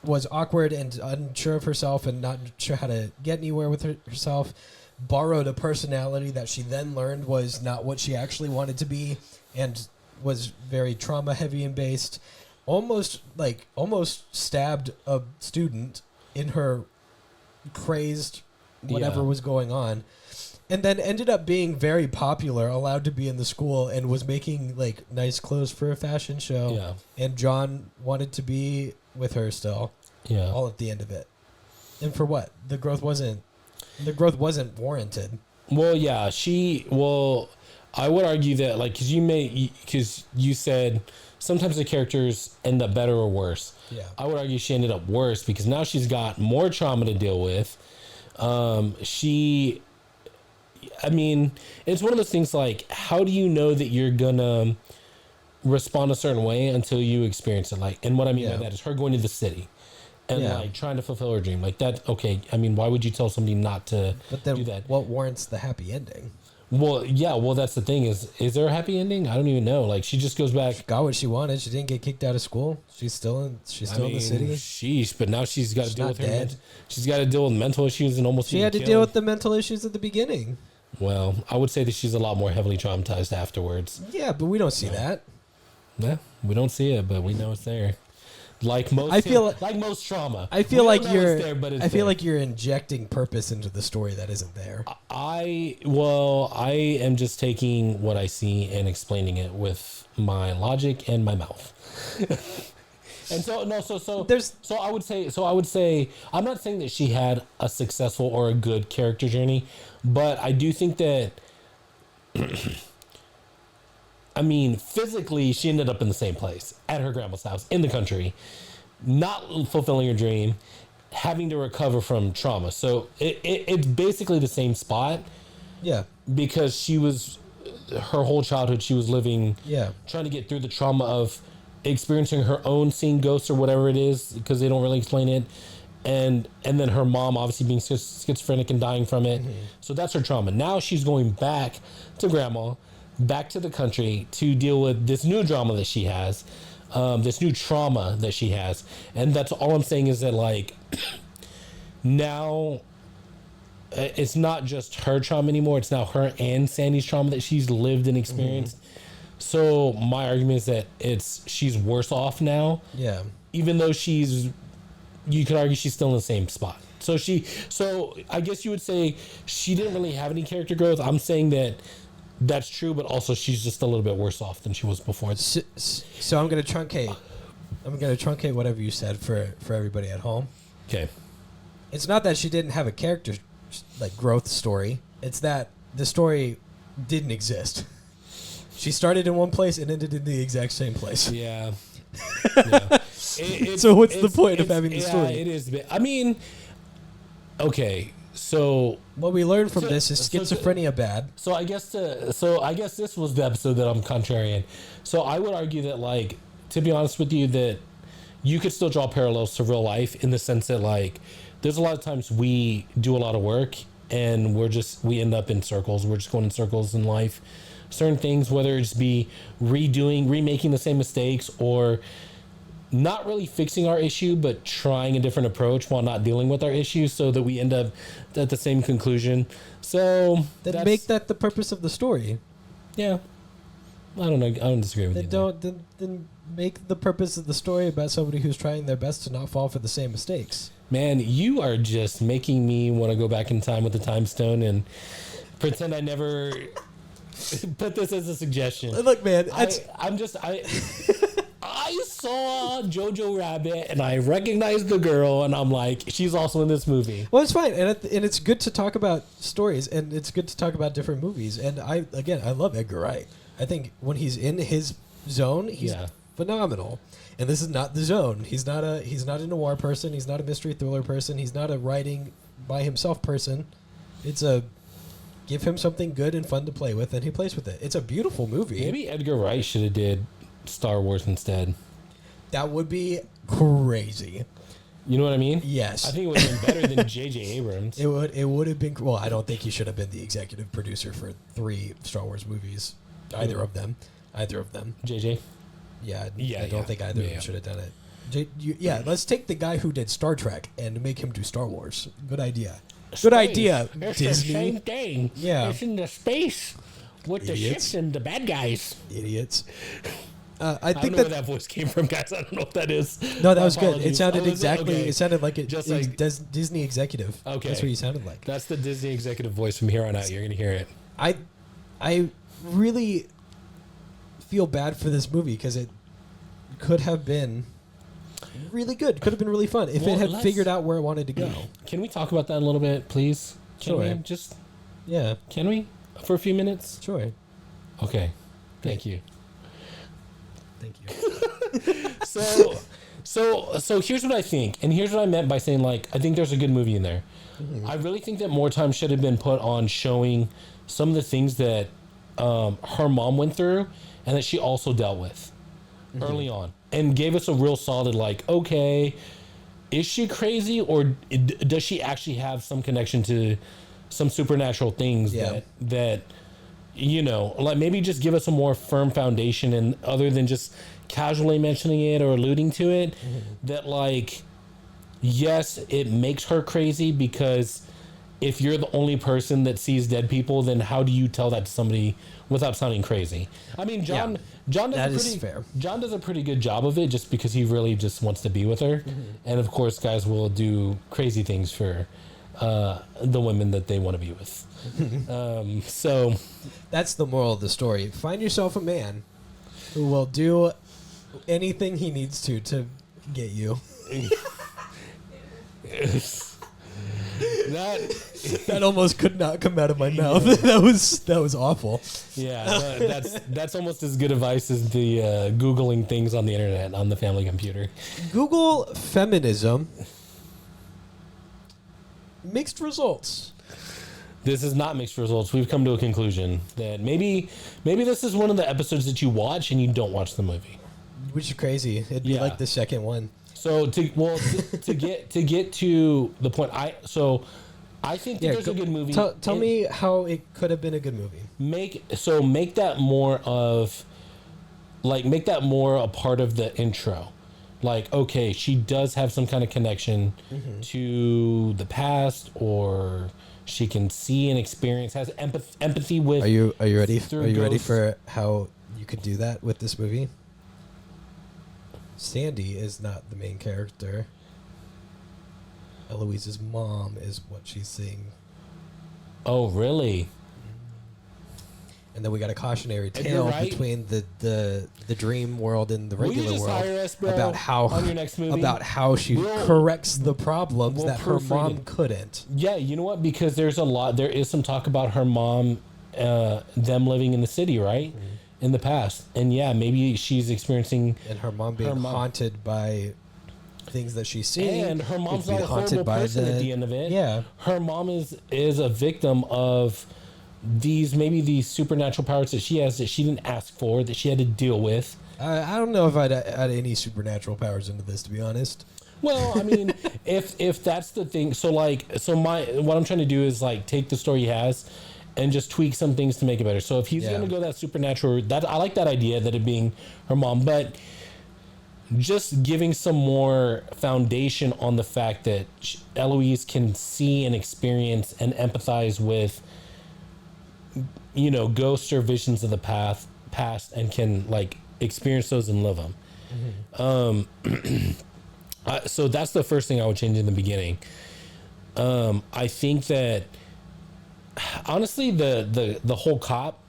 was awkward and unsure of herself and not sure how to get anywhere with herself, borrowed a personality that she then learned was not what she actually wanted to be, and was very trauma heavy and based, almost stabbed a student in her crazed whatever was going on, and then ended up being very popular, allowed to be in the school, and was making like nice clothes for a fashion show. Yeah. And John wanted to be with her still. Yeah. All at the end of it. And for what? The growth wasn't warranted. Well, yeah, I would argue that, like, because you said sometimes the characters end up better or worse. Yeah. I would argue she ended up worse because now she's got more trauma to deal with. I mean, it's one of those things like, how do you know that you're gonna respond a certain way until you experience it? Like, and what I mean by that is her going to the city and like trying to fulfill her dream. Like that, okay. I mean, why would you tell somebody not to do that? What warrants the happy ending? Well, yeah. Well, that's the thing is there a happy ending? I don't even know. Like, she just goes back. She got what she wanted. She didn't get kicked out of school. She's still in the city. Sheesh, but now she's got to deal with dead. She's got to deal with mental issues and almost. She had to deal with the mental issues at the beginning. Well, I would say that she's a lot more heavily traumatized afterwards. Yeah, but we don't see that. Yeah, we don't see it, but we know it's there. Like most, like most trauma. I feel like you're injecting purpose into the story that isn't there. I am just taking what I see and explaining it with my logic and my mouth. And so I would say I'm not saying that she had a successful or a good character journey, but I do think that I mean, physically, she ended up in the same place at her grandma's house in the country, not fulfilling her dream, having to recover from trauma. So it's basically the same spot. Yeah. Because her whole childhood, she was living, trying to get through the trauma of experiencing her own seeing ghosts or whatever it is, because they don't really explain it. And then her mom obviously being schizophrenic and dying from it. Mm-hmm. So that's her trauma. Now she's going back to grandma, back to the country to deal with this new drama that she has, this new trauma that she has. And that's all I'm saying is that, like, now it's not just her trauma anymore. It's now her and Sandy's trauma that she's lived and experienced. Mm-hmm. So my argument is that she's worse off now. Yeah. Even though you could argue she's still in the same spot. So I guess you would say she didn't really have any character growth. I'm saying that that's true, but also she's just a little bit worse off than she was before. So I'm going to truncate. Whatever you said for everybody at home. Okay. It's not that she didn't have a character like growth story. It's that the story didn't exist. She started in one place and ended in the exact same place. Yeah. So what's the point of having the story? It is. I mean, okay. So what we learned from this is schizophrenia bad. So I guess this was the episode that I'm contrarian. So I would argue that, like, to be honest with you, that you could still draw parallels to real life in the sense that, like, there's a lot of times we do a lot of work and we end up in circles. We're just going in circles in life. Certain things, whether it's be remaking the same mistakes, or not really fixing our issue, but trying a different approach while not dealing with our issue, so that we end up at the same conclusion. So then make that the purpose of the story. Yeah, I don't know. I don't disagree with you. Then make the purpose of the story about somebody who's trying their best to not fall for the same mistakes. Man, you are just making me want to go back in time with the time stone and pretend I never put this as a suggestion. Look, man, I saw Jojo Rabbit and I recognized the girl, and I'm like, she's also in this movie. Well, it's fine, and it's good to talk about stories, and it's good to talk about different movies. And I love Edgar Wright. I think when he's in his zone, he's phenomenal. And this is not the zone. He's not a noir person. He's not a mystery thriller person. He's not a writing by himself person. It's a give him something good and fun to play with, and he plays with it. It's a beautiful movie. Maybe Edgar Wright should have did Star Wars instead. That would be crazy. You know what I mean? Yes. I think it would have been better than J.J. Abrams. It would have been. Well, I don't think he should have been the executive producer for 3 Star Wars movies. Either of them. J.J.? Yeah, I don't think either of them should have done it. Let's take the guy who did Star Trek and make him do Star Wars. Good idea. Good idea, it's Disney. The same thing. Yeah. It's in the space with the ships and the bad guys. Idiots. I don't know where that voice came from, guys. I don't know what that is. No, that was good. It sounded It sounded like it. Just like Disney executive. Okay, that's what you sounded like. That's the Disney executive voice from here on out. You're gonna hear it. I really feel bad for this movie because it could have been really good. Could have been really fun if it had figured out where it wanted to go. Can we talk about that a little bit, please? Sure. Can we? For a few minutes? Sure. Okay. Thank you. Thank you. So here's what I think, and here's what I meant by saying, like, I think there's a good movie in there. I really think that more time should have been put on showing some of the things that her mom went through and that she also dealt with early on, and gave us a real solid, like, okay, is she crazy, or does she actually have some connection to some supernatural things that you know, like, maybe just give us a more firm foundation, and other than just casually mentioning it or alluding to it, that, like, yes, it makes her crazy, because if you're the only person that sees dead people, then how do you tell that to somebody without sounding crazy? I mean, John does a pretty good job of it, just because he really just wants to be with her. And of course, guys will do crazy things for the women that they want to be with. So that's the moral of the story. Find yourself a man who will do anything he needs to get you. That almost could not come out of my mouth. That was awful. Yeah, that's almost as good advice as the Googling things on the internet on the family computer. Google feminism. Mixed results. This is not mixed results. We've come to a conclusion that maybe this is one of the episodes that you watch and you don't watch the movie, which is crazy. It'd be like the second one. So to get to the point, I think that there's a good movie. Tell me how it could have been a good movie. Make that more a part of the intro. Like, okay, she does have some kind of connection to the past, or she can see and experience, has empathy with. Are you ready? Are you ready for how you could do that with this movie? Sandy is not the main character. Eloise's mom is what she's seeing. Oh, really? And then we got a cautionary tale between the dream world and the regular world about how she corrects the problems that her mom couldn't. Yeah, you know what? Because there is some talk about her mom, them living in the city, right? In the past. And yeah, maybe she's experiencing... And her mom being haunted by things that she's seeing. And her mom's not a horrible person at the end of it. Yeah. Her mom is a victim of these supernatural powers that she has, that she didn't ask for, that she had to deal with. I don't know if I'd add any supernatural powers into this, to be honest. Well, I mean, if that's the thing, what I'm trying to do is, like, take the story he has and just tweak some things to make it better. So if he's going to go that supernatural, I like that idea, that it being her mom, but just giving some more foundation on the fact that Eloise can see and experience and empathize with, you know, ghosts or visions of the past, and can, like, experience those and live them. So that's the first thing I would change in the beginning. I think that, honestly, the whole cop,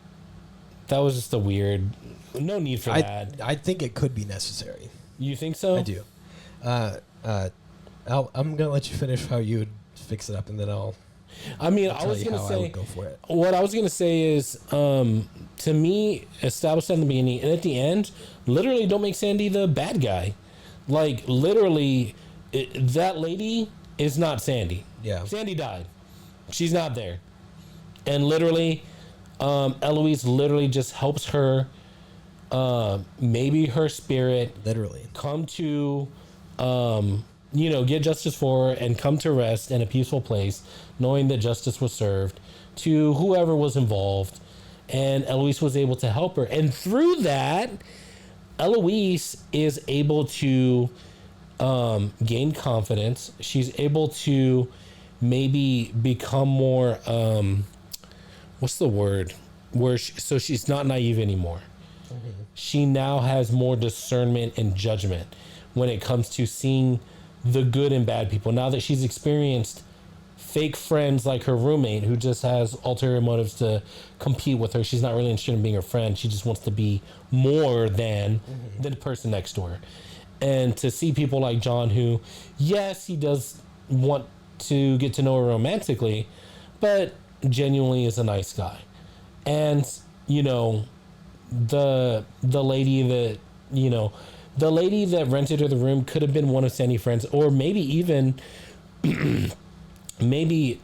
that was just no need for that. I think it could be necessary. You think so? I do. I'm gonna let you finish how you would fix it up, and then I was gonna say, go for it. What I was gonna say is, to me, established in the beginning and at the end, literally don't make Sandy the bad guy. Like, literally, that lady is not Sandy. Yeah. Sandy died. She's not there. And literally, Eloise literally just helps her, maybe her spirit, literally come to, get justice for her and come to rest in a peaceful place, knowing that justice was served to whoever was involved. And Eloise was able to help her. And through that, Eloise is able to gain confidence. She's able to maybe become more, what's the word? So she's not naive anymore. Mm-hmm. She now has more discernment and judgment when it comes to seeing the good and bad people. Now that she's experienced fake friends like her roommate, who just has ulterior motives to compete with her. She's not really interested in being her friend. She just wants to be more than the person next to her. And to see people like John, who, yes, he does want to get to know her romantically, but genuinely is a nice guy. And, the lady that, the lady that rented her the room could have been one of Sandy's friends, or maybe even maybe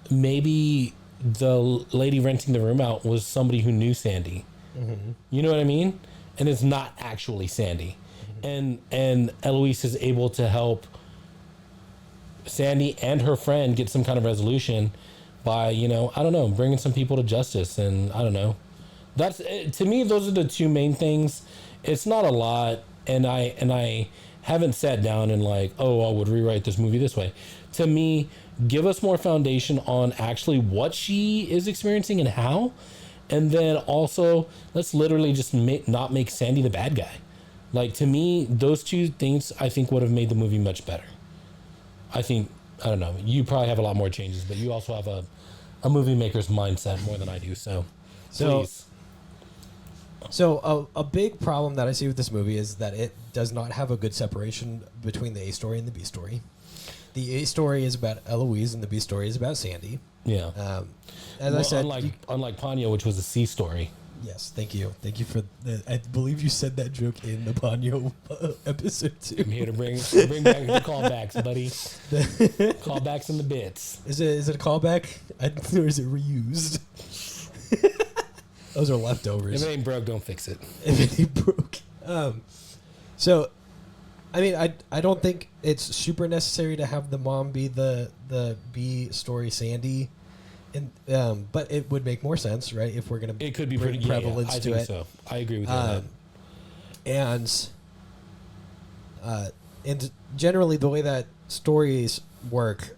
maybe the lady renting the room out was somebody who knew Sandy. Mm-hmm. You know what I mean? And it's not actually Sandy. Mm-hmm. And Eloise is able to help Sandy and her friend get some kind of resolution by, I don't know, bringing some people to justice. And I don't know. That's, to me, those are the two main things. It's not a lot. And I haven't sat down and like, I would rewrite this movie this way. To me, give us more foundation on actually what she is experiencing and how. And then also, let's literally just not make Sandy the bad guy. Like, to me, those two things, I think, would have made the movie much better. I don't know, you probably have a lot more changes, but you also have a movie maker's mindset more than I do, so please. So a big problem that I see with this movie is that it does not have a good separation between the A story and the B story. The A story is about Eloise, and the B story is about Sandy. Yeah. As I said, unlike Ponyo, which was a C story. Yes, thank you for the. I believe you said that joke in the Ponyo episode too. I'm here to bring back the callbacks, buddy. Callbacks and the bits. Is it a callback? Or is it reused? Those are leftovers. If it ain't broke, don't fix it. If it ain't broke. So, I mean, I don't think it's super necessary to have the mom be the B story Sandy. And, but it would make more sense, right? If we're going to, it could be bring pretty prevalence I to think it. So I agree with you. And generally, the way that stories work,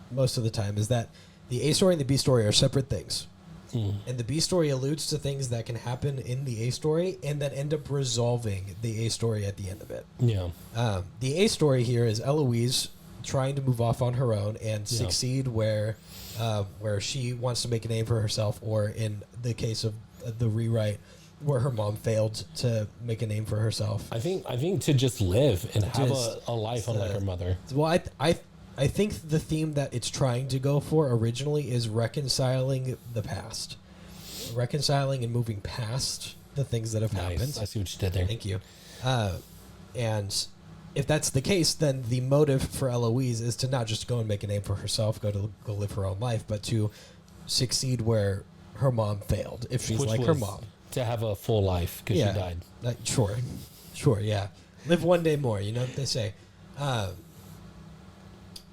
most of the time, is that the A story and the B story are separate things, and the B story alludes to things that can happen in the A story, and then end up resolving the A story at the end of it. Yeah. The A story here is Eloise trying to move off on her own and succeed where she wants to make a name for herself, or in the case of the rewrite, where her mom failed to make a name for herself. I think to just live and have a life unlike her mother. Well, I think the theme that it's trying to go for originally is reconciling the past, reconciling and moving past the things that have happened. I see what you did there. Thank you. And if that's the case, then the motive for Eloise is to not just go and make a name for herself, go live her own life, but to succeed where her mom failed, if she's like her mom. To have a full life because she died. Sure, yeah. Live one day more, you know what they say.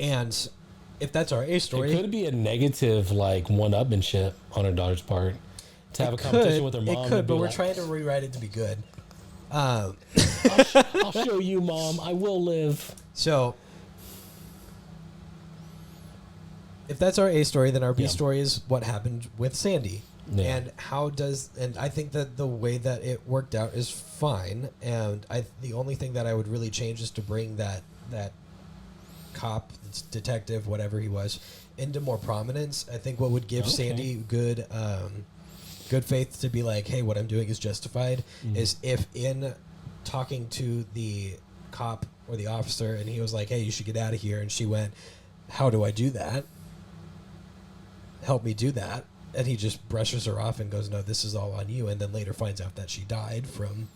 And if that's our A story... It could be a negative, like, one-upmanship on her daughter's part. To have a competition with her mom. It could, but we're trying to rewrite it to be good. I'll show you, Mom. I will live. So, if that's our A story, then our B story is what happened with Sandy. Yeah. And I think that the way that it worked out is fine. And the only thing that I would really change is to bring that cop, detective, whatever he was, into more prominence. I think what would give Sandy good faith to be like, hey, what I'm doing is justified, is if in talking to the cop or the officer and he was like, hey, you should get out of here, and she went, how do I do that? Help me do that. And he just brushes her off and goes, no, this is all on you, and then later finds out that she died from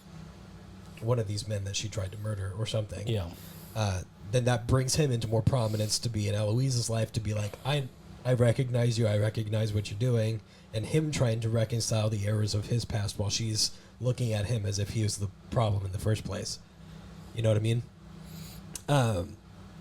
one of these men that she tried to murder or something. Yeah. Then that brings him into more prominence to be in Eloise's life, to be like, I recognize you, I recognize what you're doing, and him trying to reconcile the errors of his past while she's looking at him as if he was the problem in the first place. You know what I mean? And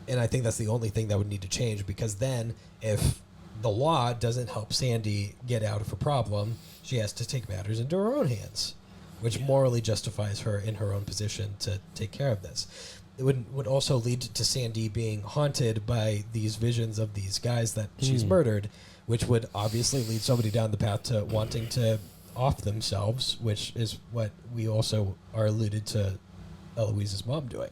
I think that's the only thing that would need to change, because then if the law doesn't help Sandy get out of her problem, she has to take matters into her own hands, which morally justifies her in her own position to take care of this. It would also lead to Sandy being haunted by these visions of these guys that she's murdered, which would obviously lead somebody down the path to wanting to off themselves, which is what we also are alluded to Eloise's mom doing,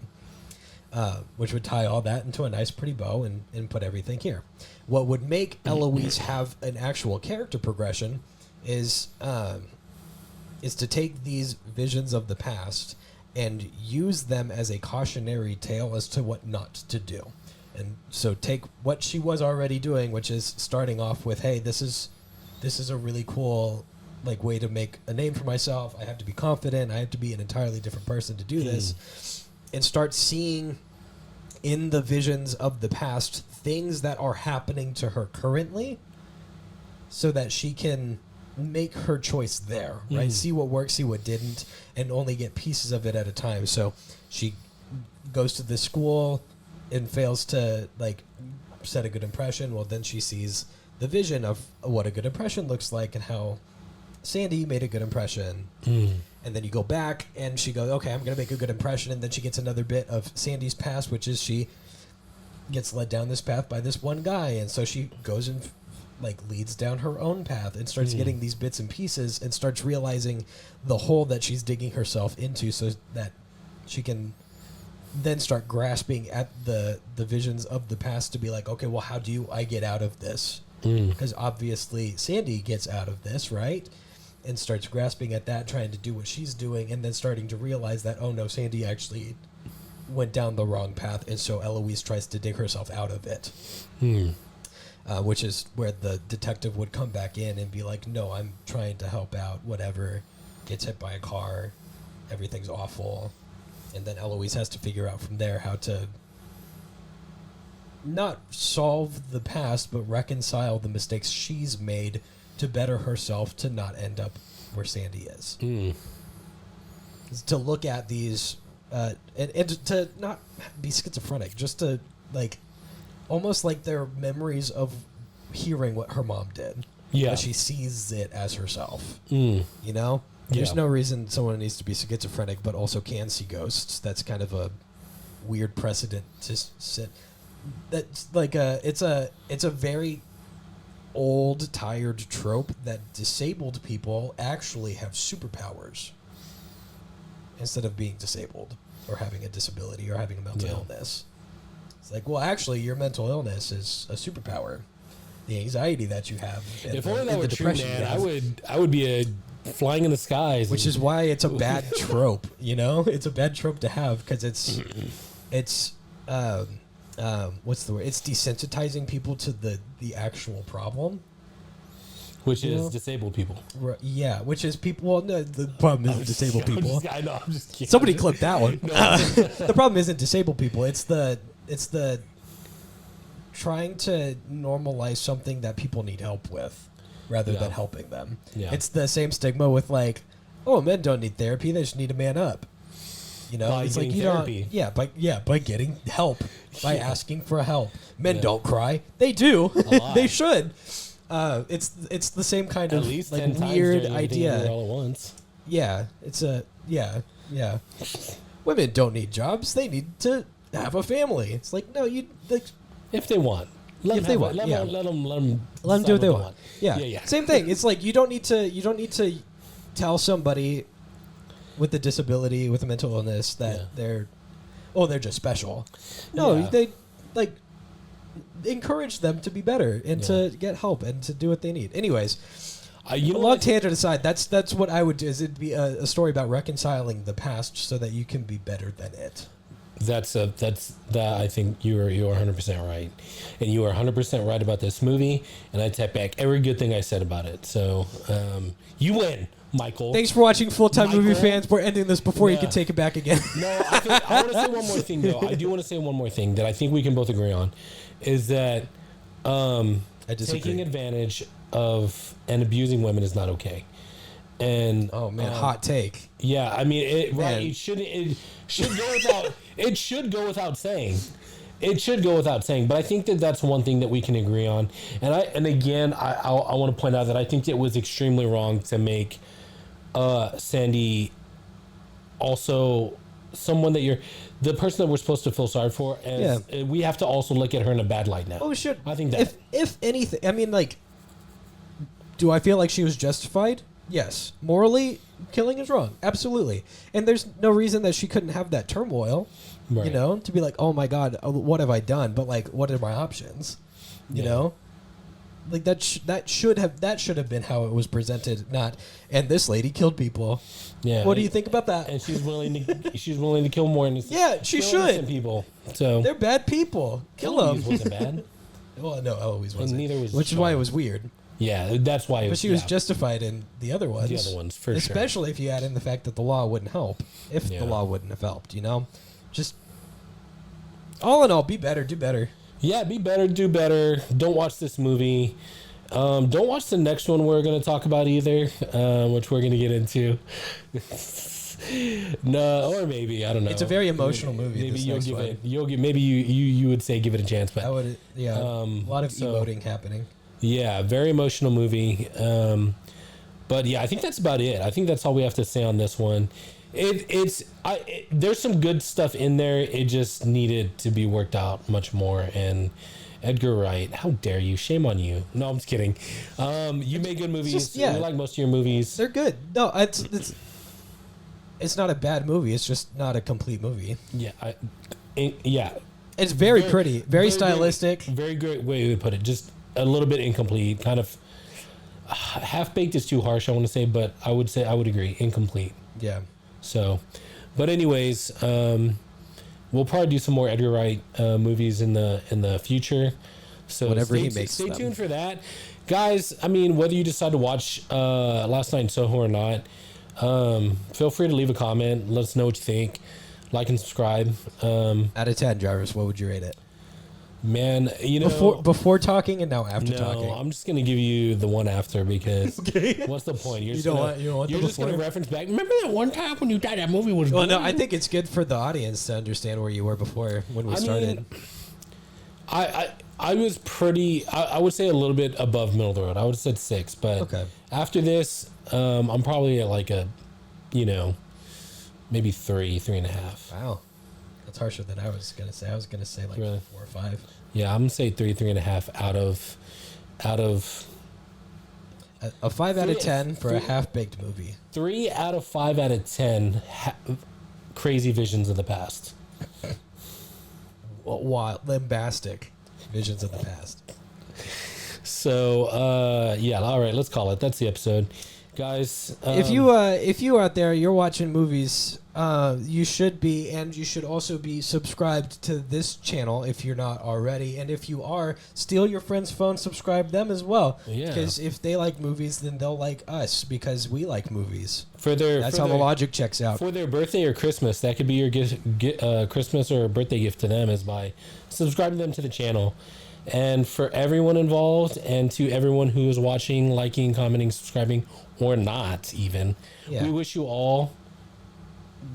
which would tie all that into a nice pretty bow and put everything here. What would make Eloise have an actual character progression is to take these visions of the past and use them as a cautionary tale as to what not to do. And so take what she was already doing, which is starting off with, hey, this is this is a really cool like way to make a name for myself. I have to be confident. I have to be an entirely different person to do this, and start seeing in the visions of the past things that are happening to her currently, so that she can make her choice there, right? See what works, see what didn't, and only get pieces of it at a time. So she goes to this school and fails to like set a good impression. Well, then she sees the vision of what a good impression looks like and how Sandy made a good impression. And then you go back and she goes, okay, I'm going to make a good impression. And then she gets another bit of Sandy's past, which is she gets led down this path by this one guy. And so she goes and like leads down her own path and starts getting these bits and pieces and starts realizing the hole that she's digging herself into, so that she can then start grasping at the visions of the past to be like, okay, well, how do I get out of this? Because obviously Sandy gets out of this, right? And starts grasping at that, trying to do what she's doing, and then starting to realize that, oh no, Sandy actually went down the wrong path, and so Eloise tries to dig herself out of it. Which is where the detective would come back in and be like, no, I'm trying to help out, whatever. Gets hit by a car, everything's awful. And then Eloise has to figure out from there how to not solve the past, but reconcile the mistakes she's made to better herself to not end up where Sandy is. To look at these, and to not be schizophrenic, just to, like, almost like they're memories of hearing what her mom did. Yeah. But she sees it as herself. You know? There's no reason someone needs to be schizophrenic, but also can see ghosts. That's kind of a weird precedent to sit. That's like it's a very old, tired trope that disabled people actually have superpowers instead of being disabled or having a disability or having a mental illness. It's like, well, actually, your mental illness is a superpower. The anxiety that you have. If only that were true, man, I would be a flying in the skies. Which is why it's a bad trope, you know? It's a bad trope to have because it's what's the word? It's desensitizing people to the actual problem. Which is disabled people. Yeah, which is people. Well, no, the problem isn't disabled people. I know, I'm just kidding. Somebody clip that one. The problem isn't disabled people. It's the trying to normalize something that people need help with rather than helping them. Yeah. It's the same stigma with like, oh, men don't need therapy. They just need to man up. You know, it's like you therapy. By getting help, by asking for help. Men don't cry. They do. They should. It's the same kind of least like weird idea. All at once. Yeah, it's women don't need jobs. They need to have a family. It's like, no, you like, if they want. Let them do what they want. Yeah. Same thing. It's like you don't need to tell somebody with a disability, with a mental illness that they're just special. No, they like encourage them to be better and to get help and to do what they need. Anyways, long tangent aside, that's what I would do. Is it'd be a story about reconciling the past so that you can be better than it. That's I think you are 100% right, and you are 100% right about this movie. And I take back every good thing I said about it. So you win, Michael. Thanks for watching, Full-Time Movie Fans. We're ending this before you can take it back again. No, I want to say one more thing though. I do want to say one more thing that I think we can both agree on, is that taking advantage of and abusing women is not okay. And hot take. Yeah, I mean, it should go without. It should go without saying. It should go without saying. But I think that's one thing that we can agree on. And again, I want to point out that I think it was extremely wrong to make Sandy also someone that the person that we're supposed to feel sorry for. And we have to also look at her in a bad light now. Oh, we should. I think that if anything, I mean, like, do I feel like she was justified? Yes. Morally, killing is wrong. Absolutely. And there's no reason that she couldn't have that turmoil, you know, to be like, oh my God, what have I done? But like, what are my options? You know? Like that should have been how it was presented, not, and this lady killed people. Yeah. What do you think about that? And she's willing to kill more innocent. She should. People. So they're bad people. Kill them. Wasn't bad. Well, no, Eloise wasn't. And neither was which is why it was weird. Yeah, that's why. But she was justified in the other ones. The other ones, for sure. Especially if you add in the fact that the law wouldn't help. If Yeah. the law wouldn't have helped, you know? Just, all in all, be better, do better. Yeah, be better, do better. Don't watch this movie. Don't watch the next one we're going to talk about either, which we're going to get into. No, or maybe, I don't know. It's a very emotional movie. Maybe you'll give it. Maybe you would say give it a chance, but I would. Yeah, a lot of emoting happening. Yeah, very emotional movie. But yeah, I think that's about it. I think that's all we have to say on this one. There's some good stuff in there. It just needed to be worked out much more. And Edgar Wright, how dare you? Shame on you. No, I'm just kidding. You make good movies. We like most of your movies. They're good. No, it's not a bad movie. It's just not a complete movie. Yeah, yeah. It's very pretty, very stylistic. Very great way to put it. Just a little bit incomplete. Kind of half-baked is too harsh, I want to say, but I would agree. Incomplete. Yeah. So, but anyways, we'll probably do some more Edgar Wright movies in the future. So whenever he makes stay them. tuned for that. Guys, I mean, whether you decide to watch Last Night in Soho or not, feel free to leave a comment. Let us know what you think. Like and subscribe. Out of 10, Jarvis, what would you rate it? Man, you know, before talking and now after talking. I'm just gonna give you the one after because what's the point? You're just gonna reference back. Remember that one time when you thought that movie was? Well, no, I think it's good for the audience to understand where you were before when we started. I was pretty. I would say a little bit above middle of the road. I would have said 6, but after this, I'm probably at like a, maybe 3.5. Wow. That's harsher than I was gonna say. I was gonna say like really? 4 or 5. Yeah, I'm gonna say 3.5 out of a 5 out of 10 for a half-baked movie. 3 out of 5 out of 10 crazy visions of the past. Wild, lambastic visions of the past. So yeah, all right, let's call it. That's the episode, guys. If you out there, you're watching movies, you should be, and you should also be subscribed to this channel if you're not already. And if you are, steal your friend's phone, subscribe them as well. Yeah. Because if they like movies, then they'll like us because we like movies. That's how the logic checks out. For their birthday or Christmas, that could be your Christmas or birthday gift to them is by subscribing them to the channel. And for everyone involved and to everyone who is watching, liking, commenting, subscribing, or not even, we wish you all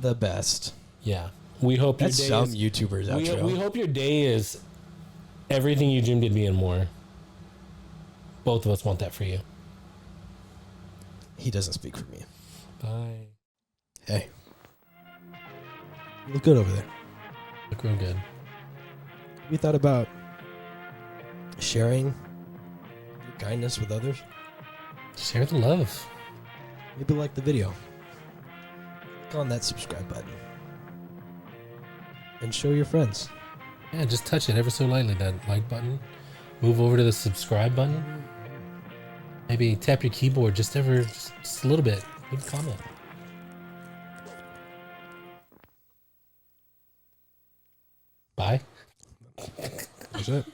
the best. Yeah. We hope that's your day some YouTubers outro. We hope your day is everything you dreamed it'd be and more. Both of us want that for you. He doesn't speak for me. Bye. Hey. You look good over there. Look real good. We thought about sharing your kindness with others. Share the love. Maybe like the video. Click on that subscribe button. And show your friends. Yeah, just touch it ever so lightly, that like button. Move over to the subscribe button. Maybe tap your keyboard just a little bit. Leave a comment. Bye. That's it.